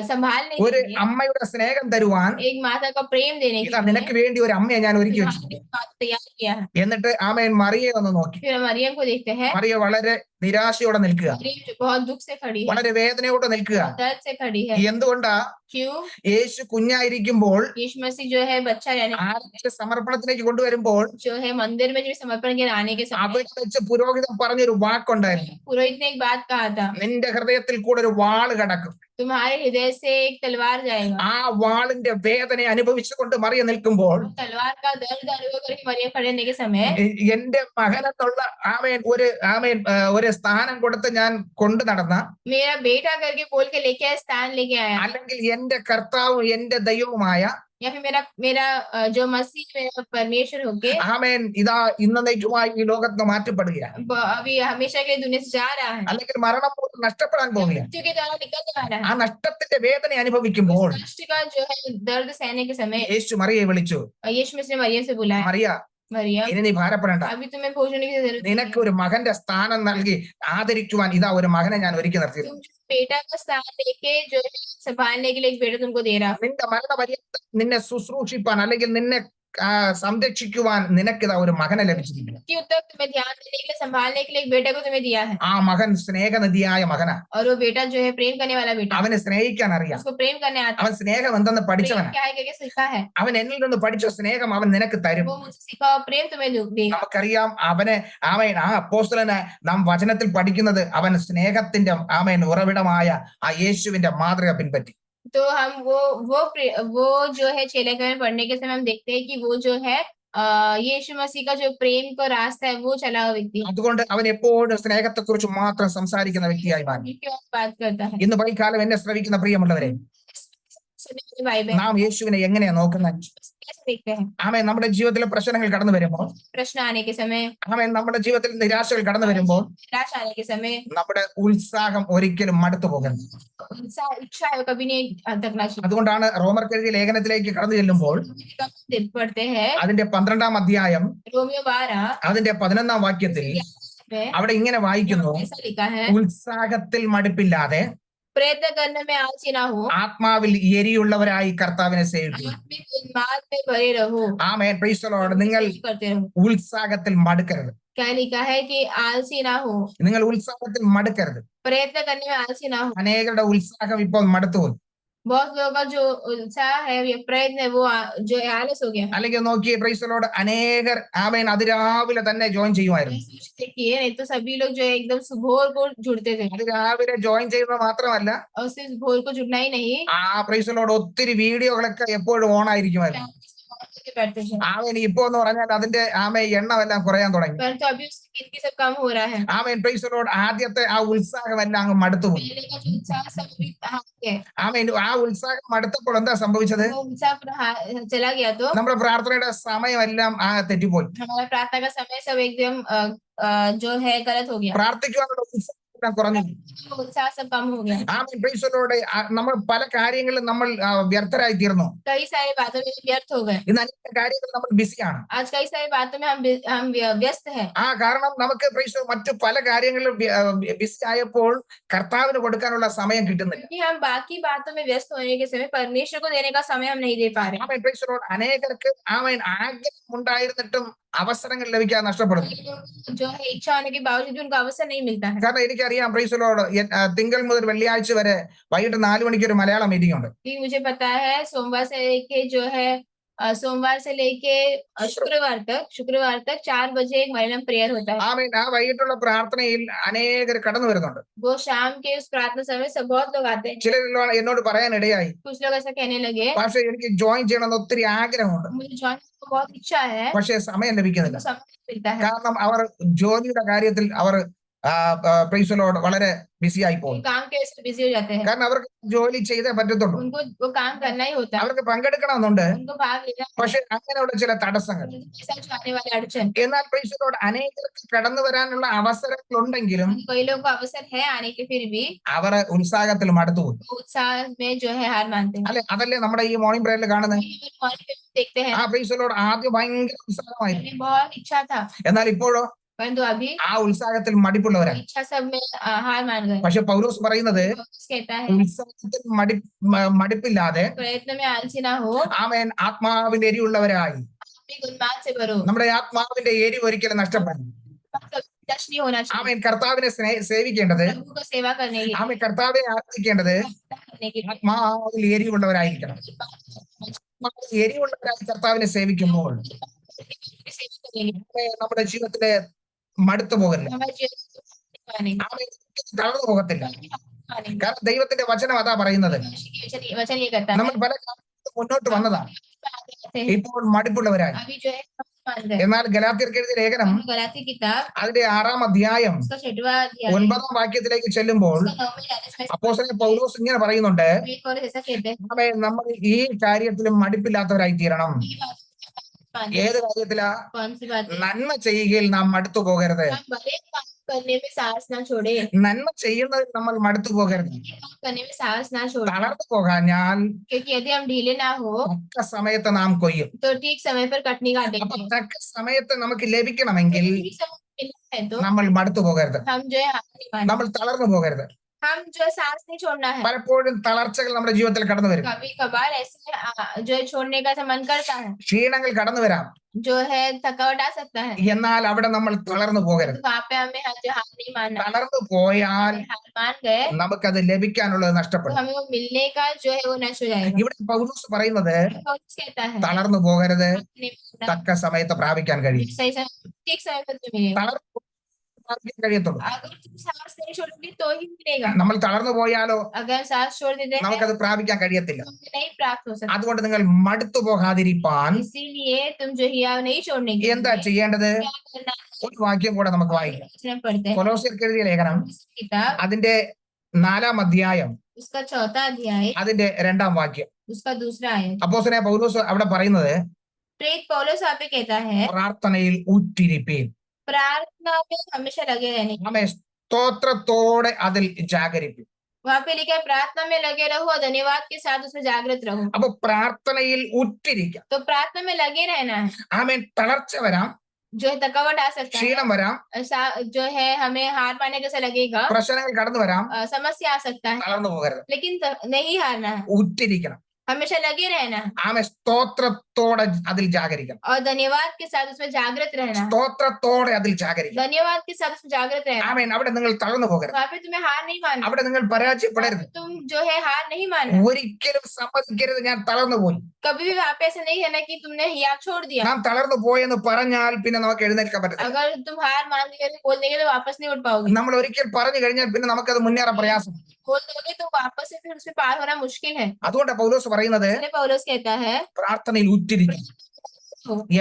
संभालने ഒരു के लिए, അമ്മയുടെ സ്നേഹം തരുവാൻ एक माता का प्रेम देने के ഇതാ लिए നിനക്ക് വേണ്ടി ഒരു അമ്മയെ ഞാൻ ഒരുക്കി വെച്ചു. तुम्हारे लिए माता तैयार किया है। എന്നിട്ട് ആമേൻ മറിയെ ഒന്ന് നോക്കി. फिर मरियम को देखते हैं, മറിയ വളരെ നിരാശയോടെ നിൽക്കുക, मरियम जो बहुत दुख से खड़ी है, വളരെ വേദനയോടെ നിൽക്കുക. दर्द से खड़ी है। എന്തുകൊണ്ടാ? क्यों? യേശു കുഞ്ഞായിരിക്കുമ്പോൾ यीशु मसीह जो है बच्चा यानी ആരുടെ സമർപ്പണത്തിലേക്ക് കൊണ്ടുവരുമ്പോൾ जो है मंदिर में जो समर्पण के आने के समय അവിടെ വെച്ച് പുരോഹിതൻ പറഞ്ഞൊരു വാക്കുണ്ടായിരുന്നു, पुरोहित ने एक बात कहा था, നിന്റെ ഹൃദയത്തിൽ കൂടെ ഒരു വാള് കടക്കും. तुम्हारे हृदय से एक तलवार जाएगा। ആ വാളിന്റെ വേദന അനുഭവിച്ചുകൊണ്ട് മറിയ നിൽക്കുമ്പോൾ तलवार का दर्द अनुभव करके मरियम खड़े होने के समय എന്റെ മകനെന്നുള്ള ഒരു സ്ഥാനം കൊടുത്ത് ഞാൻ കൊണ്ടു നടന്ന, मेरा बेटा करके बोल के लेके आया, स्थान लेके आया, അല്ലെങ്കിൽ എന്റെ കർത്താവും എന്റെ ദൈവവുമായ या फिर मेरा मेरा जो मसीह मेरा परमेश्वर होके ആമേൻ ഇതാ ഇന്നേക്കുമായി ഈ ലോകത്ത് നിന്ന് മാറ്റപ്പെടുകയാണ്, अभी हमेशा के लिए दुनिया से जा रहा है, അല്ലെങ്കിൽ മരണം മൂലം നഷ്ടപ്പെടാൻ या പോവുകയാണ്. मृत्यु के द्वारा निकलने वाला ആ है। നഷ്ടത്തിന്റെ വേദന उस അനുഭവിക്കുമ്പോൾ कष्ट का जो है दर्द सहने के समय യേശു മറിയെ വിളിച്ചു, यीशु मसीह ने मरियम से बुलाया, മറിയ मरियम ഇനി നീ ഭാരപ്പെടേണ്ട, अभी तुम्हें भोजन की जरूरत नहीं നിനക്ക് है। ഒരു മകന്റെ സ്ഥാനം നൽകി ആദരിക്കുവാൻ ഇതാ ഒരു മകനെ ഞാൻ ഒരുക്കി നിർത്തിയിരുന്നു. तुम जो बेटा का स्थान लेके जो है संभालने के लिए एक बेटा तुमको दे रहा है। നിന്റെ മരണപര്യന്തം നിന്നെ ശുശ്രൂഷിപ്പാൻ അല്ലെങ്കിൽ നിന്നെ സംരക്ഷിക്കുവാൻ നിനക്കിതാ ഒരു മകനെ ലഭിച്ചിരിക്കുന്നു. मृत्यु तक तुम्हें ध्यान देने के लिए संभालने के लिए एक बेटा को तुम्हें दिया है, ആ മകൻ സ്നേഹനിധിയായ മകനാ. और वो बेटा जो है प्रेम करने वाला बेटा, അവന് സ്നേഹിക്കാൻ അറിയാം, उसको प्रेम करने आता അവൻ സ്നേഹം എന്തെന്ന് है। प्रेम പഠിച്ചവനാ. क्या है करके सीखा है, അവൻ എന്നിൽ നിന്ന് പഠിച്ച സ്നേഹം അവൻ നിനക്ക് തരും. वो मुझसे सीखा और प्रेम तुम्हें देगा। നമുക്കറിയാം ആ അപ്പോസ്തലനെ നാം വചനത്തിൽ പഠിക്കുന്നത് അവൻ സ്നേഹത്തിന്റെ ഉറവിടമായ ആ യേശുവിന്റെ മാതൃക പിൻപറ്റി. तो हम वो जो है चेले में पढ़ने के समय हम देखते हैं कि वो जो है यीशु मसीह का जो प्रेम का रास्ता है वो चला हुआ व्यक्ति है, അതുകൊണ്ട് അവൻ എപ്പോഴും സ്നേഹത്തെ കുറിച്ച് മാത്രം സംസാരിക്കുന്ന വ്യക്തിയായി മാറി. उसकी और बात करता है। ഇന്ന് പൈകാലം എന്നെ ശ്രവിക്കുന്ന പ്രിയമുള്ളവരെ, सुनने वाले भाई बहन നാം യേശുവിനെ എങ്ങനെയാ നോക്കുന്നത്? कैसे देखते हैं? ആമേൻ നമ്മുടെ ജീവിതത്തിലെ പ്രശ്നങ്ങൾ കടന്നു വരുമ്പോൾ, प्रश्न आने के समय, ആമേൻ നമ്മുടെ ജീവിതത്തിൽ നിരാശകൾ കടന്നു വരുമ്പോൾ निराश आने के समय, നമ്മുടെ ഉത്സാഹം ഒരിക്കലും മടുത്തു പോകുന്നു. इच्छा है कभी नहीं थकना चाहिए। അതുകൊണ്ടാണ് റോമർക്കെഴുതിയ ലേഖനത്തിലേക്ക് കടന്നു ചെല്ലുമ്പോൾ पढ़ते हैं അതിന്റെ 12-ാം അധ്യായം रोमियो 12 അതിന്റെ 11-ാം വാക്യത്തിൽ में അവിടെ इങ്ങനെ വായിക്കുന്നു, ऐसा लिखा है, ഉത്സാഹത്തിൽ മടുപ്പില്ലാതെ प्रयत्न करने में आलसी ना हो, ആത്മാവിൽ എരിയുള്ളവരായി കർത്താവിനെ സേവിക്കുന്നു. आत्मिक उन्माद में भरे रहो, ആമേൻ പ്രൈസ് ദി ലോർഡ്. നിങ്ങൾ करते रहो। ഉത്സാഹത്തിൽ മടുക്കരുത്, क्या लिखा है कि आलसी ना हो, നിങ്ങൾ ഉത്സാഹത്തിൽ മടുക്കരുത്. प्रयत्न करने में आलसी ना हो। അനേകരുടെ ഉത്സാഹം ഇപ്പോൾ മടുത്തുപോയി. बहुत लोगों का जो उत्साह है या प्रयत्न है वो जो है आलस हो गया। അല്ലെങ്കിൽ നോക്കിയേ പ്രൈസ് ദി ലോർഡ്, അനേകർ ആമേൻ അതിരാവിലെ തന്നെ ജോയിൻ ചെയ്യുമായിരുന്നു. देखिए नहीं तो सभी लोग जो है एकदम भोर को जुड़ते थे, അതിരാവിലെ ജോയിൻ ചെയ്യുന്നത് മാത്രമല്ല, और सिर्फ भोर को जुड़ना ही नहीं, ആ പ്രൈസ് ദി ലോർഡ് ഒത്തിരി വീഡിയോകളൊക്കെ എപ്പോഴും ഓൺ ആയിരിക്കുമായിരുന്നു. बैठते थे। ആമേൻ ഇപ്പോ എന്ന് പറഞ്ഞാൽ അതിന്റെ എണ്ണമെല്ലാം കുറയാൻ തുടങ്ങി. परंतु अभी उसकी गिनती सब कम हो रहा है। ആമേൻ പ്രൈസ് ദി ലോർഡ്. ആദ്യത്തെ ആ ഉത്സാഹമെല്ലാം അങ്ങ് മടുത്തുപോയി. पहले का जो उत्साह सब अभी है, ആമേൻ ആ ഉത്സാഹം മടുത്തപ്പോൾ എന്താ സംഭവിച്ചത്? वो उत्साह पूरा चला गया तो നമ്മുടെ പ്രാർത്ഥനയുടെ സമയമെല്ലാം തെറ്റിപ്പോയി. हमारा प्रार्थना का समय सब एकदम जो है गलत हो गया, പ്രാർത്ഥിക്കുവാനുള്ള ഉത്സാഹം കുറഞ്ഞു. वो उत्साह सब कम हो गया। ആമേൻ പ്രൈസ് ദി ലോർഡ്. നമ്മൾ പല കാര്യങ്ങളിലും നമ്മൾ വ്യർത്ഥരായി തീർന്നു. कई सारी बातों में व्यर्थ हो गए। ഇന്ന് അനേക കാര്യങ്ങൾ നമ്മൾ ബിസിയാണ്. आज कई सारी बातों में हम व्यस्त हैं। കാരണം നമുക്ക് പ്രൈസ് മറ്റു പല കാര്യങ്ങളിലും ബിസി ആയപ്പോൾ കർത്താവിന് കൊടുക്കാനുള്ള സമയം കിട്ടുന്നില്ല. क्योंकि हम बाकी बातों में व्यस्त होने के समय परमेश्वर को देने का समय हम नहीं दे पा रहे। ആമേൻ പ്രൈസ് ദി ലോർഡ്. അനേകർക്ക് ആമേൻ ആഗ്രഹം ഉണ്ടായിരുന്നിട്ടും അവസരങ്ങൾ ലഭിക്കാൻ നഷ്ടപ്പെടുന്നു. जो है इच्छा होने के बावजूद भी उनको अवसर नहीं मिलता है। കാരണം എനിക്കറിയാം പ്രൈസ് ദി ലോർഡ്, തിങ്കൾ മുതൽ വെള്ളിയാഴ്ച വരെ വൈകിട്ട് 4 മണിക്ക് ഒരു മലയാളം മീറ്റിംഗ് ഉണ്ട്. क्योंकि मुझे पता है सोमवार से लेके जो है सोमवार से लेके शुक्रवार तक 4 बजे एक मलयालम प्रेयर होता है। ആമേൻ ആ വൈകിട്ടുള്ള പ്രാർത്ഥനയിൽ അനേകർ കടന്നു വരുന്നുണ്ട്. वो शाम के उस प्रार्थना समय से बहुत लोग आते हैं। ചിലർ എന്നോട് പറയാൻ ഇടയായി, कुछ लोग ऐसा कहने लगे, പക്ഷേ എനിക്ക് ജോയിൻ ചെയ്യണമെന്ന് ഒത്തിരി ആഗ്രഹമുണ്ട്, मुझे ज्वाइन करने को बहुत इच्छा है, പക്ഷേ സമയം ലഭിക്കുന്നില്ല. समय नहीं मिलता है। കാരണം അവർ ജോലിയുടെ കാര്യത്തിൽ അവർ പ്രൈസ് ദി ലോർഡ് വളരെ ബിസി ആയി പോകും. काम के वजह से बिजी हो जाते हैं, കാരണം അവർക്ക് ജോലി ചെയ്തേ പറ്റത്തുള്ളൂ. उनको वो काम करना ही होता है, അവർക്ക് പങ്കെടുക്കണമെന്നുണ്ട്, उनको भाग लेना है। പക്ഷെ അങ്ങനെയുള്ള ചില തടസ്സങ്ങൾ. उनके साथ जो आने वाले अड़चन, എന്നാൽ പ്രൈസ് ദി ലോർഡ് അനേകർക്ക് കടന്നു വരാനുള്ള അവസരങ്ങൾ उണ്ടെങ്കിലും कई लोगों को अवसर है आने के, फिर भी അവർ ഉത്സാഹത്തിൽ മടുത്തുപോയി. वो उत्साह में जो है हार मानते हैं। അല്ലെ, അതല്ലേ നമ്മുടെ ഈ മോർണിംഗ് പ്രേയറിൽ കാണുന്നത്. देखते हैं ആ പ്രൈസ് ദി ലോർഡ് ആദ്യം ഭയങ്കര ഉത്സാഹമായിരുന്നു, पहले बहुत इच्छा था, എന്നാൽ ഇപ്പോഴോ परंतु अभी ആ ഉത്സാഹത്തിൽ മടിപ്പുള്ളവരാണ്. इच्छा सब में हार मान गए। പക്ഷെ പൗലോസ് പറയുന്നത് पौलुस कहता है ഉത്സാഹത്തിൽ മടുപ്പില്ലാതെ प्रयत्न में आलसी ना हो, ആമേൻ ആത്മാവിന്റെ എരിവുള്ളവരായി. अपनी गुणमान से भरो, നമ്മുടെ ആത്മാവിന്റെ എരിവ് ഒരിക്കലും നഷ്ടപ്പെടും. नष्ट नहीं होना चाहिए। ആമേൻ കർത്താവിനെ സേവിക്കേണ്ടത്, प्रभु को सेवा करने के ആമേൻ കർത്താവിനെ ആരാധിക്കേണ്ടത് लिए ആത്മാവിൽ എരിവുള്ളവരായിരിക്കണം. ആത്മാവിൽ എരിവുള്ളവരായി കർത്താവിനെ സേവിക്കുമ്പോൾ सेवा करेंगे। നമ്മുടെ ജീവിതത്തിലെ മടുത്തു പോകില്ല, हमारे जीवन में ആമേൻ തളർന്നു പോകത്തില്ല. मानेंगे। കാരണം ദൈവത്തിന്റെ വചനം അതാ പറയുന്നത്. वचन ये करता है, നമ്മൾ പല കാര്യങ്ങളും മുന്നോട്ട് വന്നതാണ്, ഇപ്പോൾ മടുപ്പുള്ളവരായി. अभी जो है मान गए। എന്നാൽ ഗലാത്യർക്ക് എഴുതിയ ലേഖനം गलाती किताब അതിന്റെ 6-ാം അധ്യായം उसका 6वां अध्याय 9-ാം വാക്യത്തിലേക്ക് ചെല്ലുമ്പോൾ उसका 9वें अध्याय അപ്പോസ്തലൻ പൗലോസ് ഇങ്ങനെ പറയുന്നുണ്ട്, और ऐसा कहते हैं അവൻ നമ്മൾ ഈ കാര്യത്തിലും മടുപ്പില്ലാത്തവരായി തീരണം. ये बात मानते हैं। ഏത് കാര്യത്തിലാ? कौन सी बात है? നന്മ ചെയ്യുകയിൽ നാം മടുത്തു പോകരുത്. हम भले काम करने में साहस ना छोड़े, നന്മ ചെയ്യുന്നതിൽ നമ്മൾ മടുത്തു പോകരുത്. काम करने में साहस ना छोड़े, തളർന്നു പോകാഞ്ഞാൽ क्योंकि यदि हम ढीले ना हो തക്ക സമയത്ത് നാം കൊയ്യും. तो ठीक समय पर कटनी അപ്പൊ काटेंगे। തക്ക സമയത്ത് നമുക്ക് ലഭിക്കണമെങ്കിൽ ठीक समय मिलना है तो നമ്മൾ മടുത്തു പോകരുത്, हम जो है हार नहीं मानना, നമ്മൾ തളർന്നു പോകരുത്. हम जो है साहस नहीं छोड़ना है। പലപ്പോഴും തളർച്ചകൾ നമ്മുടെ ജീവിതത്തിൽ കടന്നു വരും, कभी कभार ऐसे जो है छोड़ने का ऐसा मन करता है, ക്ഷീണങ്ങൾ കടന്നു വരാം. जो है थकावट आ सकता है, എന്നാൽ അവിടെ നമ്മൾ തളർന്നു പോകരുത്. तो वहाँ पे हमें जो हार नहीं मानना। തളർന്നു പോയാൽ हार मान गए നമുക്കത് ലഭിക്കാനുള്ളത് तो നഷ്ടപ്പെടും. हमें वो मिलने का जो है वो नष्ट हो जाएगा। ഇവിടെ പൗലോസ് പറയുന്നത് पौलुस कहता है തളർന്നു പോകരുത്, नहीं मानना, തക്ക സമയത്ത് പ്രാപിക്കാൻ കഴിയും. सही समय ठीक समय पर तो मिलेगा। തളർന്നു പ്രാപിക്കാൻ കഴിയത്തുള്ളൂ. अगर तुम साहस नहीं छोड़ोगे तो ही मिलेगा। നമ്മൾ തളർന്നു പോയാലോ अगर साहस छोड़ देते हैं നമുക്കത് പ്രാപിക്കാൻ കഴിയത്തില്ല. तो हमें नहीं प्राप्त हो सकता। അതുകൊണ്ട് നിങ്ങൾ മടുത്തു പോകാതിരിപ്പാൻ इसीलिए तुम जो हिया नहीं छोड़ने के എന്താ लिए ചെയ്യേണ്ടത്? क्या करना है? ഒരു വാക്യം കൂടെ നമുക്ക് വായിക്കാം. वचन पढ़ते हैं। കൊലോസ്യർക്ക് എഴുതിയ ലേഖനം किताब അതിന്റെ 4-ാം അധ്യായം उसका 4वां अध्याय അതിന്റെ 2-ാം വാക്യം. उसका 2रा आयत। അപ്പോസ്തലനായ പൗലോസ് അവിടെ പറയുന്നത്, प्रेरित पौलुस यहाँ पे कहता है പ്രാർത്ഥനയിൽ ഉറ്റിരിപ്പീൻ. प्रार्थना में हमेशा लगे रहने। നമ്മെ സ്തോത്രത്തോടെ അതിൽ ജാഗരിപ്പീൻ. वहाँ पे लिखा है प्रार्थना में लगे रहो और धन्यवाद के साथ उसमें जागृत रहो। അപ്പൊ പ്രാർത്ഥനയിൽ ഉറ്റിരിക്കാം. तो प्रार्थना में लगे रहना है। ആമേൻ. തളർച്ച വരാം, जो है थकावट आ सकता है, ക്ഷീണം വരാം, ऐसा जो है हमें हार पाने जैसा लगेगा, പ്രശ്നങ്ങൾ കടന്നു വരാം. समस्या आ सकता है, തളർന്നു പോകരുത്, लेकिन नहीं हारना है, ഉറ്റിരിക്കണം. हमेशा लगे रहना है ആമേൻ. സ്തോത്രത്തോടെ അതിൽ ജാഗരിക്കണം. और धन्यवाद के साथ उसमें जागृत रहना है। സ്തോത്രത്തോടെ അതിൽ ജാഗരിക്കണം. धन्यवाद के साथ उसमें जागृत रहना। ആമേൻ. അവിടെ നിങ്ങൾ തളർന്നു പോകരുത്, वहाँ पे तुम्हें हार नहीं मानना, അവിടെ നിങ്ങൾ പരാജയപ്പെടരുത്. तुम जो है हार नहीं मानना। ഒരിക്കലും സമ്മതിക്കരുത് ഞാൻ തളർന്നു പോയി. कभी भी वहाँ पे ऐसा नहीं है ना कि तुमने हिया छोड़ दिया। നാം തളർന്നു പോയെന്ന് പറഞ്ഞാൽ പിന്നെ നമുക്ക് എഴുന്നേൽക്കാൻ പറ്റത്തില്ല. अगर तुम हार मान दिए तो बोल देंगे तो वापस नहीं उठ पाओगे। നമ്മൾ ഒരിക്കൽ പറഞ്ഞു കഴിഞ്ഞാൽ പിന്നെ നമുക്കത് മുന്നേറാൻ പ്രയാസം. बोल दोगे तो वापस से फिर उसमें पार होना मुश्किल है। അതുകൊണ്ടാണ് പൗലോസ് പറയുന്നത് इसलिए पौलुस कहता है പ്രാർത്ഥനയിൽ ഉറ്റിരിക്കും.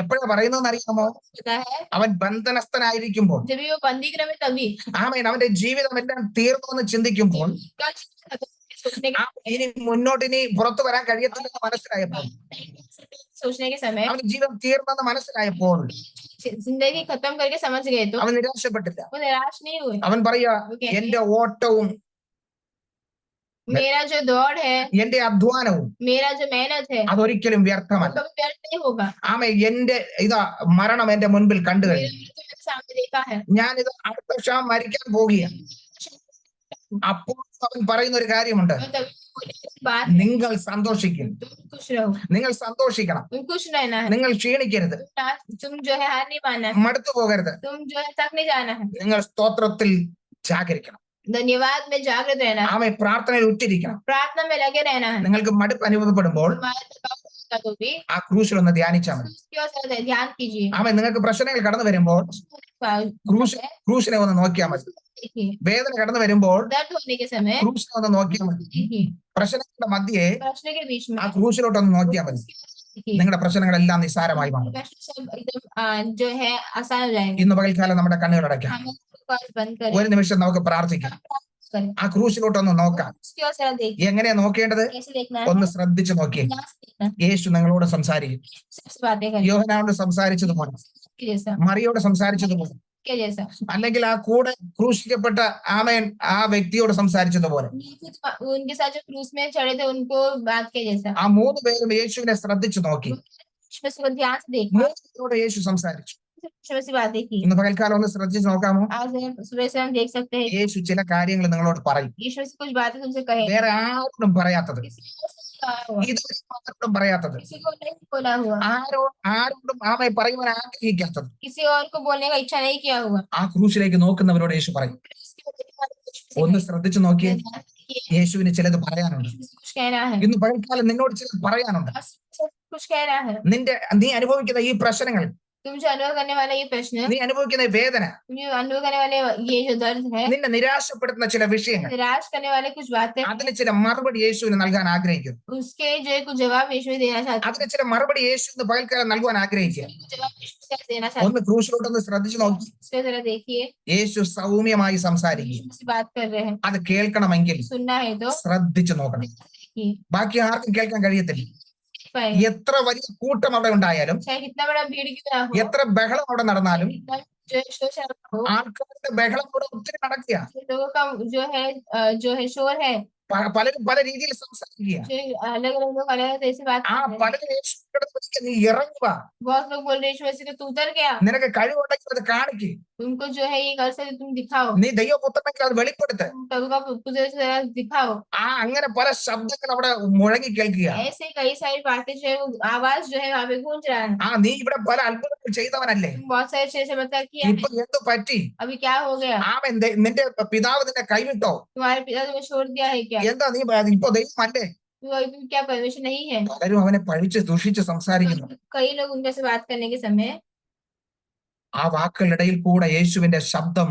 എപ്പോഴാ പറയുന്നതെന്ന് അറിയാമോ? അവൻ ബന്ധനസ്ഥനായിരിക്കുമ്പോൾ, जब भी वो बंदी गृह में तभी ആമേൻ, അവന്റെ ജീവിതം എല്ലാം തീർന്നു എന്ന് ചിന്തിക്കുമ്പോൾ, सोचने के ഇനി മുന്നോട്ടിനി പുറത്തു വരാൻ കഴിയത്തില്ലെന്ന് മനസ്സിലായപ്പോൾ, सोचने के समय അവന്റെ ജീവിതം തീർന്നെന്ന് മനസ്സിലായപ്പോൾ जिंदगी खत्म करके समझ गए तो അവൻ നിരാശപ്പെട്ടില്ല. वो निराश नहीं हुए। അവൻ പറയാ, എന്റെ ഓട്ടവും मेरा जो दौड़ है, എന്റെ അധ്വാനവും मेरा जो मेहनत है അതൊരിക്കലും वो വ്യർത്ഥമല്ല. कभी व्यर्थ नहीं होगा। ആമേ, എന്റെ ഇതാ മരണം എന്റെ മുൻപിൽ കണ്ടു मेरा കഴിഞ്ഞു. मृत्यु मेरे सामने देखा है। ഞാനിത് അടുത്ത വർഷം മരിക്കാൻ പോകുകയാണ്. അപ്പോൾ അവൻ പറയുന്ന ഒരു കാര്യമുണ്ട്, और तभी बोले, बात നിങ്ങൾ സന്തോഷിക്കും, तुम खुश रहो, നിങ്ങൾ സന്തോഷിക്കണം, तुम खुश रहना है, നിങ്ങൾ ക്ഷീണിക്കരുത്, तुम जो है हार नहीं मानना है, മടുത്തു പോകരുത്, तुम जो है थक नहीं जाना है, നിങ്ങൾ സ്തോത്രത്തിൽ ജാഗരിക്കണം. धन्यवाद में जागृत रहना है, ആമേ, പ്രാർത്ഥനയിൽ ഉറ്റിരിക്കണം. प्रार्थना में लगे रहना है। നിങ്ങൾക്ക് മടുപ്പ് അനുഭവപ്പെടുമ്പോൾ तुम्हारे थकावट होगा तो भी ആ ക്രൂശിൽ ഒന്ന് ധ്യാനിച്ചാൽ മതി. उसकी ओर से ध्यान कीजिए। ആമേ, നിങ്ങൾക്ക് പ്രശ്നങ്ങൾ കടന്നു വരുമ്പോൾ ക്രൂശിനെ ഒന്ന് നോക്കിയാൽ മതി. देखिए, വേദന കടന്നു വരുമ്പോൾ दर्द होने के समय ക്രൂശിനെ ഒന്ന് നോക്കിയാൽ മതി. देखिए, പ്രശ്നങ്ങളുടെ മധ്യേ प्रश्न के बीच में ആ ക്രൂശിലോട്ടൊന്ന് നോക്കിയാൽ മതി. देखिए, നിങ്ങളുടെ പ്രശ്നങ്ങളെല്ലാം നിസ്സാരമായി മാറും. प्रश्न सब एकदम जो है आसान हो जाएंगे। ഇന്ന് പകൽക്കാലം നമ്മുടെ കണ്ണുകൾ അടയ്ക്കാം. हम आवाज बंद करें, ഒരു നിമിഷം നമുക്ക് പ്രാർത്ഥിക്കാം. करें, ആ ക്രൂശിലോട്ടൊന്ന് നോക്കാം. उसकी ओर से देखिए, എങ്ങനെയാ നോക്കേണ്ടത്? कैसे देखना है, ഒന്ന് ശ്രദ്ധിച്ചു നോക്കിയേ. ध्यान से देखना है, യേശു നിങ്ങളോട് സംസാരിക്കും. सबसे बातें करें യോഹന്നാനോട് സംസാരിച്ചതുപോലെ, के जैसा, മറിയോട് സംസാരിച്ചതുപോലെ, के जैसा, അല്ലെങ്കിൽ ആ കൂടെ ക്രൂശിക്കപ്പെട്ട ആമേൻ ആ വ്യക്തിയോട് സംസാരിച്ചതുപോലെ, उनके साथ जो क्रूस में चढ़े थे उनको बात के जैसा, ആ 3 പേരും യേശുവിനെ ശ്രദ്ധിച്ചു നോക്കി. उसको ध्यान से देखना, 3 പേരോട് യേശു സംസാരിച്ചു. से बातें की। ഇന്ന് പകൽക്കാലം ഒന്ന് ശ്രദ്ധിച്ചു നോക്കാമോ? आज सुबह से हम देख सकते हैं യേശു ചില കാര്യങ്ങൾ നിങ്ങളോട് പറയും, ईश्वर से कुछ बातें तुमसे कहे, വേറെ ആരോടും പറയാത്തത്, किसी को नहीं कहा हुआ, ഇതുവരെ ആരോടും പറയാത്തത്, किसी को नहीं बोला हुआ, ആരോടും ആമേ പറയുവാൻ ആഗ്രഹിക്കാത്തത്, किसी और को बोलने का इच्छा नहीं किया हुआ। ആ ക്രൂശിലേക്ക് നോക്കുന്നവരോട് യേശു പറയും. ഒന്ന് ശ്രദ്ധിച്ചു നോക്കിയേ, യേശുവിന് ചിലത് പറയാനുണ്ട്. कुछ कहना है, ഇന്ന് പകൽക്കാലം നിന്നോട് ചിലത് പറയാനുണ്ട്. कुछ कहना है। നീ അനുഭവിക്കുന്ന ഈ പ്രശ്നങ്ങൾ तुम जो अनुभव करने वाला ये प्रश्न, നീ അനുഭവിക്കുന്ന ഈ വേദന, तुम जो अनुभव करने वाले ये जो दर्द है, നിന്നെ നിരാശപ്പെടുത്തുന്ന ചില വിഷയങ്ങൾ, निराश करने वाले कुछ बातें हैं, അതിന് ചില മറുപടി യേശുവിന് നൽകാൻ ആഗ്രഹിക്കുന്നു. उसके जो है कुछ जवाब यीशु देना चाहते हैं, അതിന് ചില മറുപടി യേശുവിന് പകൽക്കാലം നൽകുവാൻ ആഗ്രഹിക്കുക. कुछ जवाब यीशु देना चाहते ഒന്ന് ക്രൂശിലോട്ടൊന്ന് ശ്രദ്ധിച്ചു നോക്കി. हैं। इसके जरा देखिए, യേശു സൗമ്യമായി സംസാരിക്കുക. यीशु से बात कर रहे हैं, അത് കേൾക്കണമെങ്കിൽ सुनना है तो ശ്രദ്ധിച്ചു നോക്കണം. देखिए, ബാക്കി ആർക്കും കേൾക്കാൻ കഴിയത്തില്ല. पाएंगे। എത്ര വലിയ കൂട്ടം അവിടെ ഉണ്ടായാലും, चाहे कितना बड़ा भीड़ क्यों ना हो, എത്ര ബഹളം അവിടെ നടന്നാലും, कितना जो है शोर शराबा हो, ആൾക്കാരുടെ ബഹളം അവിടെ ഒത്തിരി നടക്കുക. लोगों का जो है शोर है, പലരും പല രീതിയിൽ സംസാരിക്കുക. जो अलग अलग लोग अलग अलग तरह से बात ആ कर रहे हैं। പലരും യേശുവിനോട് ചോദിക്കുക, നീ ഇറങ്ങുക, बहुत लोग बोल रहे हैं यीशु मसीह को, तू उतर गया, നിനക്ക് കഴിവുണ്ടെങ്കിൽ അത് കാണിക്ക്, तुमको जो है ये कर सकते, तुम दिखाओ, നീ ദൈവപുത്രനെങ്കിൽ അത് വെളിപ്പെടുത്ത്. तुम प्रभु का पुत्र से जरा दिखाओ। അങ്ങനെ പല ശബ്ദങ്ങൾ അവിടെ മുഴങ്ങി കേൾക്കുക. ऐसे कई सारी बातें जो है, वो आवाज जो है वहां पे गूंज रहा है। നീ ഇവിടെ പല അത്ഭുതങ്ങൾ ചെയ്തവനല്ലേ, तुम बहुत सारे अच्छे चमत्कार किया है, ഇപ്പൊ എന്ത് പറ്റി? अभी क्या हो गया? നിന്റെ പിതാവ് നിന്നെ കൈവിട്ടോ? तुम्हारे पिता तुम्हें छोड़ दिया है क्या? എന്താ നീ ഇപ്പൊ ദൈവമല്ലേ? तुम क्या परमेश्वर नहीं है? പലരും അവനെ പഴിച്ച് ദുഷിച്ച് സംസാരിക്കുന്നു. कई लोग उनके से बात करने के समय ആ വാക്കുകളിടയിൽ കൂടെ യേശുവിന്റെ ശബ്ദം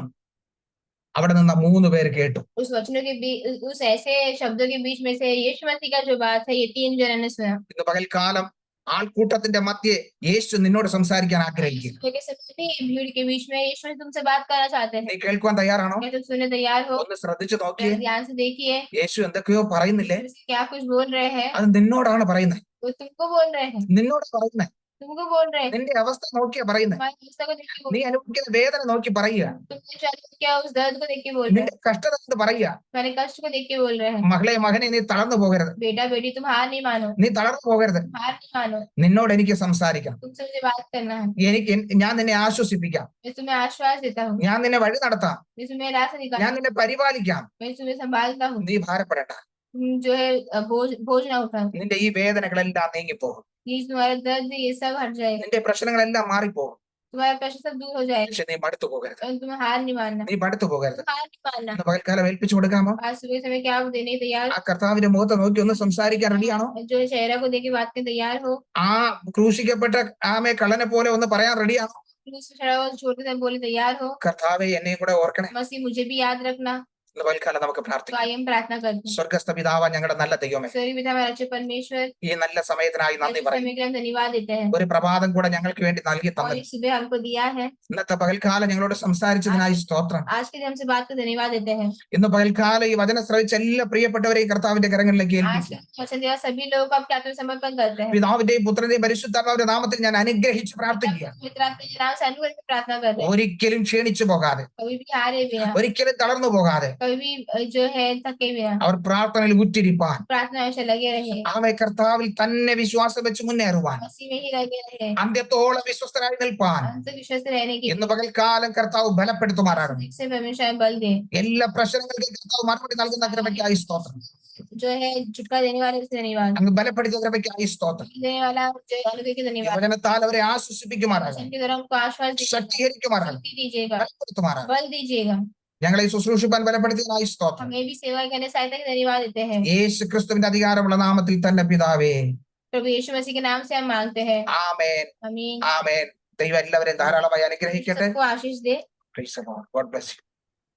അവിടെ നിന്ന് 3 പേര് കേട്ടു. उस वचनों के बीच, उस ऐसे शब्दों के बीच में से यीशु मसीह का जो बात है, ये 3 जनों ने सुना। ഇന്ന് പകൽക്കാലം ആൾക്കൂട്ടത്തിന്റെ മധ്യേ യേശു നിന്നോട് സംസാരിക്കാൻ ആഗ്രഹിക്കുന്നു. के समय भीड़ के बीच में यीशु मसीह तुमसे बात करना चाहते हैं। നീ കേൾക്കുവാൻ തയ്യാറാണോ? क्या तुम सुनने तैयार हो? ഒന്ന് ശ്രദ്ധിച്ചു നോക്കിയേ. ध्यान से देखिए, യേശു എന്തൊക്കെയോ പറയുന്നില്ലേ? क्या कुछ बोल रहे हैं, അത് നിന്നോടാണ് പറയുന്നത്. वो तुमको बोल रहे हैं, നിന്നോട് പറയുന്നത്. तुमको बोल रहे हैं, നിന്റെ അവസ്ഥ നോക്കിയാ പറയുന്നത്. तुम्हारी अवस्था को देख के बोल നീ അനുഭവിക്കുന്ന വേദന നോക്കി പറയുക. तुमने क्या उस दर्द को देख के बोल रहे हैं, നിന്റെ കഷ്ടത കൊണ്ട് പറയുക. तुम्हारे कष्ट को देख के बोल रहे हैं। മകളെ മകനെ നീ തളർന്നു പോകരുത്. बेटा बेटी तुम हार नहीं मानो, നീ തളർന്നു പോകരുത്. हार नहीं मानो, നിന്നോട് എനിക്ക് സംസാരിക്കാം. तुमसे मुझे बात करना है। ഞാൻ നിന്നെ ആശ്വസിപ്പിക്കാം. मैं तुम्हें आश्वास देता हूँ, ഞാൻ നിന്നെ വഴി നടത്താം. मैं तुम्हें रास्ता ഞാൻ निकालता हूँ, നിന്നെ പരിപാലിക്കാം. मैं तुम्हें संभालता हूँ, നീ ഭാരപ്പെടേണ്ട. तुम जो है बोझ ना उठाओ, നിന്റെ ഈ വേദനകളെല്ലാം നീങ്ങിപ്പോകും. ये तुम्हारा दर्द ये सब हट जाएगा, നിന്റെ പ്രശ്നങ്ങളെല്ലാം മാറിപ്പോകും. तुम्हारा प्रश्न सब दूर हो जाएगा, പക്ഷെ നീ മടുത്തു പോകരുത്. और तुम्हें हार नहीं मानना, നീ മടുത്തു പോകരുത്. हार नहीं मानना। ഇന്ന് പകൽക്കാലം ഏൽപ്പിച്ചു കൊടുക്കാമോ? आज सुबह समय क्या आप देने तैयार ആ കർത്താവിന്റെ മുഖത്ത് നോക്കി ഒന്ന് സംസാരിക്കാൻ റെഡിയാണോ? हो? जो चेहरा को देख के बात करने तैयार हो? ആ ക്രൂശിക്കപ്പെട്ട ആമേ കള്ളനെ പോലെ ഒന്ന് പറയാൻ റെഡിയാണോ? छोटे से बोले तैयार हो? കർത്താവെ എന്നെയും കൂടെ ഓർക്കണേ. मसीह मुझे भी याद रखना। ഇന്ന് പകൽക്കാലം നമുക്ക് तो പ്രാർത്ഥിക്കാം. आइए हम प्रार्थना करते हैं। സ്വർഗസ്ഥ പിതാവാ ഞങ്ങളുടെ നല്ല ദൈവമേ, स्वर्गीय पिता हमारे अच्छे परमेश्वर, ഈ നല്ല സമയത്തിനായി നന്ദി इस പറയും. समय के लिए हम धन्यवाद देते हैं, ഒരു പ്രഭാതം കൂടെ ഞങ്ങൾക്ക് വേണ്ടി നൽകി और തന്നു. एक सुबह हमको दिया है। ഇന്നത്തെ പകൽക്കാലം ഞങ്ങളോട് സംസാരിച്ചതിനായി സ്തോത്രം. आज के दिन हमसे बात को धन्यवाद देते हैं। ഇന്ന് പകൽക്കാലം ഈ വചനം ശ്രവിച്ച എല്ലാ പ്രിയപ്പെട്ടവരെയും കർത്താവിന്റെ കരങ്ങളിലേക്ക് आज ഏൽപ്പിക്കും. वचन दिया सभी लोगों को आप क्या समर्पण करते हैं। പിതാവിന്റെയും പുത്രന്റെയും പരിശുദ്ധാത്മാവിന്റെ നാമത്തിൽ ഞാൻ അനുഗ്രഹിച്ച് പ്രാർത്ഥിക്കുക. मित्र आपके नाम से अनुग्रह की प्रार्थना करते हैं, ഒരിക്കലും ക്ഷീണിച്ചു പോകാതെ, कभी भी हारे बिना, ഒരിക്കലും തളർന്നു പോകാതെ कभी भी जो है थके बिना, അവർ പ്രാർത്ഥനയിൽ ഉറ്റിരിപ്പാൻ, प्रार्थना में लगे रहे, അവയെ കർത്താവിൽ തന്നെ വിശ്വാസം വെച്ച് മുന്നേറുവാൻ, मसीह में ही लगे रहे, അന്ത്യത്തോളം വിശ്വസ്തരായി നിൽപ്പാൻ अंत विश्वास से रहने की ഇന്ന് പകൽക്കാലം കർത്താവ് ബലപ്പെടുത്തുമാറാകണം. से परमेश्वर बल दे। എല്ലാ പ്രശ്നങ്ങൾക്കും കർത്താവ് മറുപടി നൽകുന്ന കൃപയ്ക്കായി സ്തോത്രം. जो है छुटकारा देने वाले से धन्यवाद, അങ്ങ് ബലപ്പെടുത്തിയ കൃപയ്ക്കായി സ്തോത്രം. देने वाला जो अनुग्रह के ഈ धन्यवाद, വചനത്താൽ അവരെ ആശ്വസിപ്പിക്കുമാറാകണം, वचन के द्वारा उनको आश्वास दीजिएगा, ശക്തീകരിക്കുമാറാകണം, शक्ति दीजिएगा, ബലപ്പെടുത്തുമാറാകണം. बल दीजिएगा। ഞങ്ങളെ ഈ ശുശ്രൂഷിപ്പാൻ ബലപ്പെടുത്തിയതിനായി സ്തോത്രം. हमें भी सेवा करने सहायता के धन्यवाद देते हैं। യേശു ക്രിസ്തുവിന്റെ അധികാരമുള്ള നാമത്തിൽ തന്നെ പിതാവേ, प्रभु यीशु मसीह के नाम से हम मांगते हैं, ആമേൻ, आमीन। ആമേൻ. ദൈവം എല്ലാവരെയും ധാരാളമായി അനുഗ്രഹിക്കട്ടെ. सबको आशीष दे। Praise the Lord. God bless you.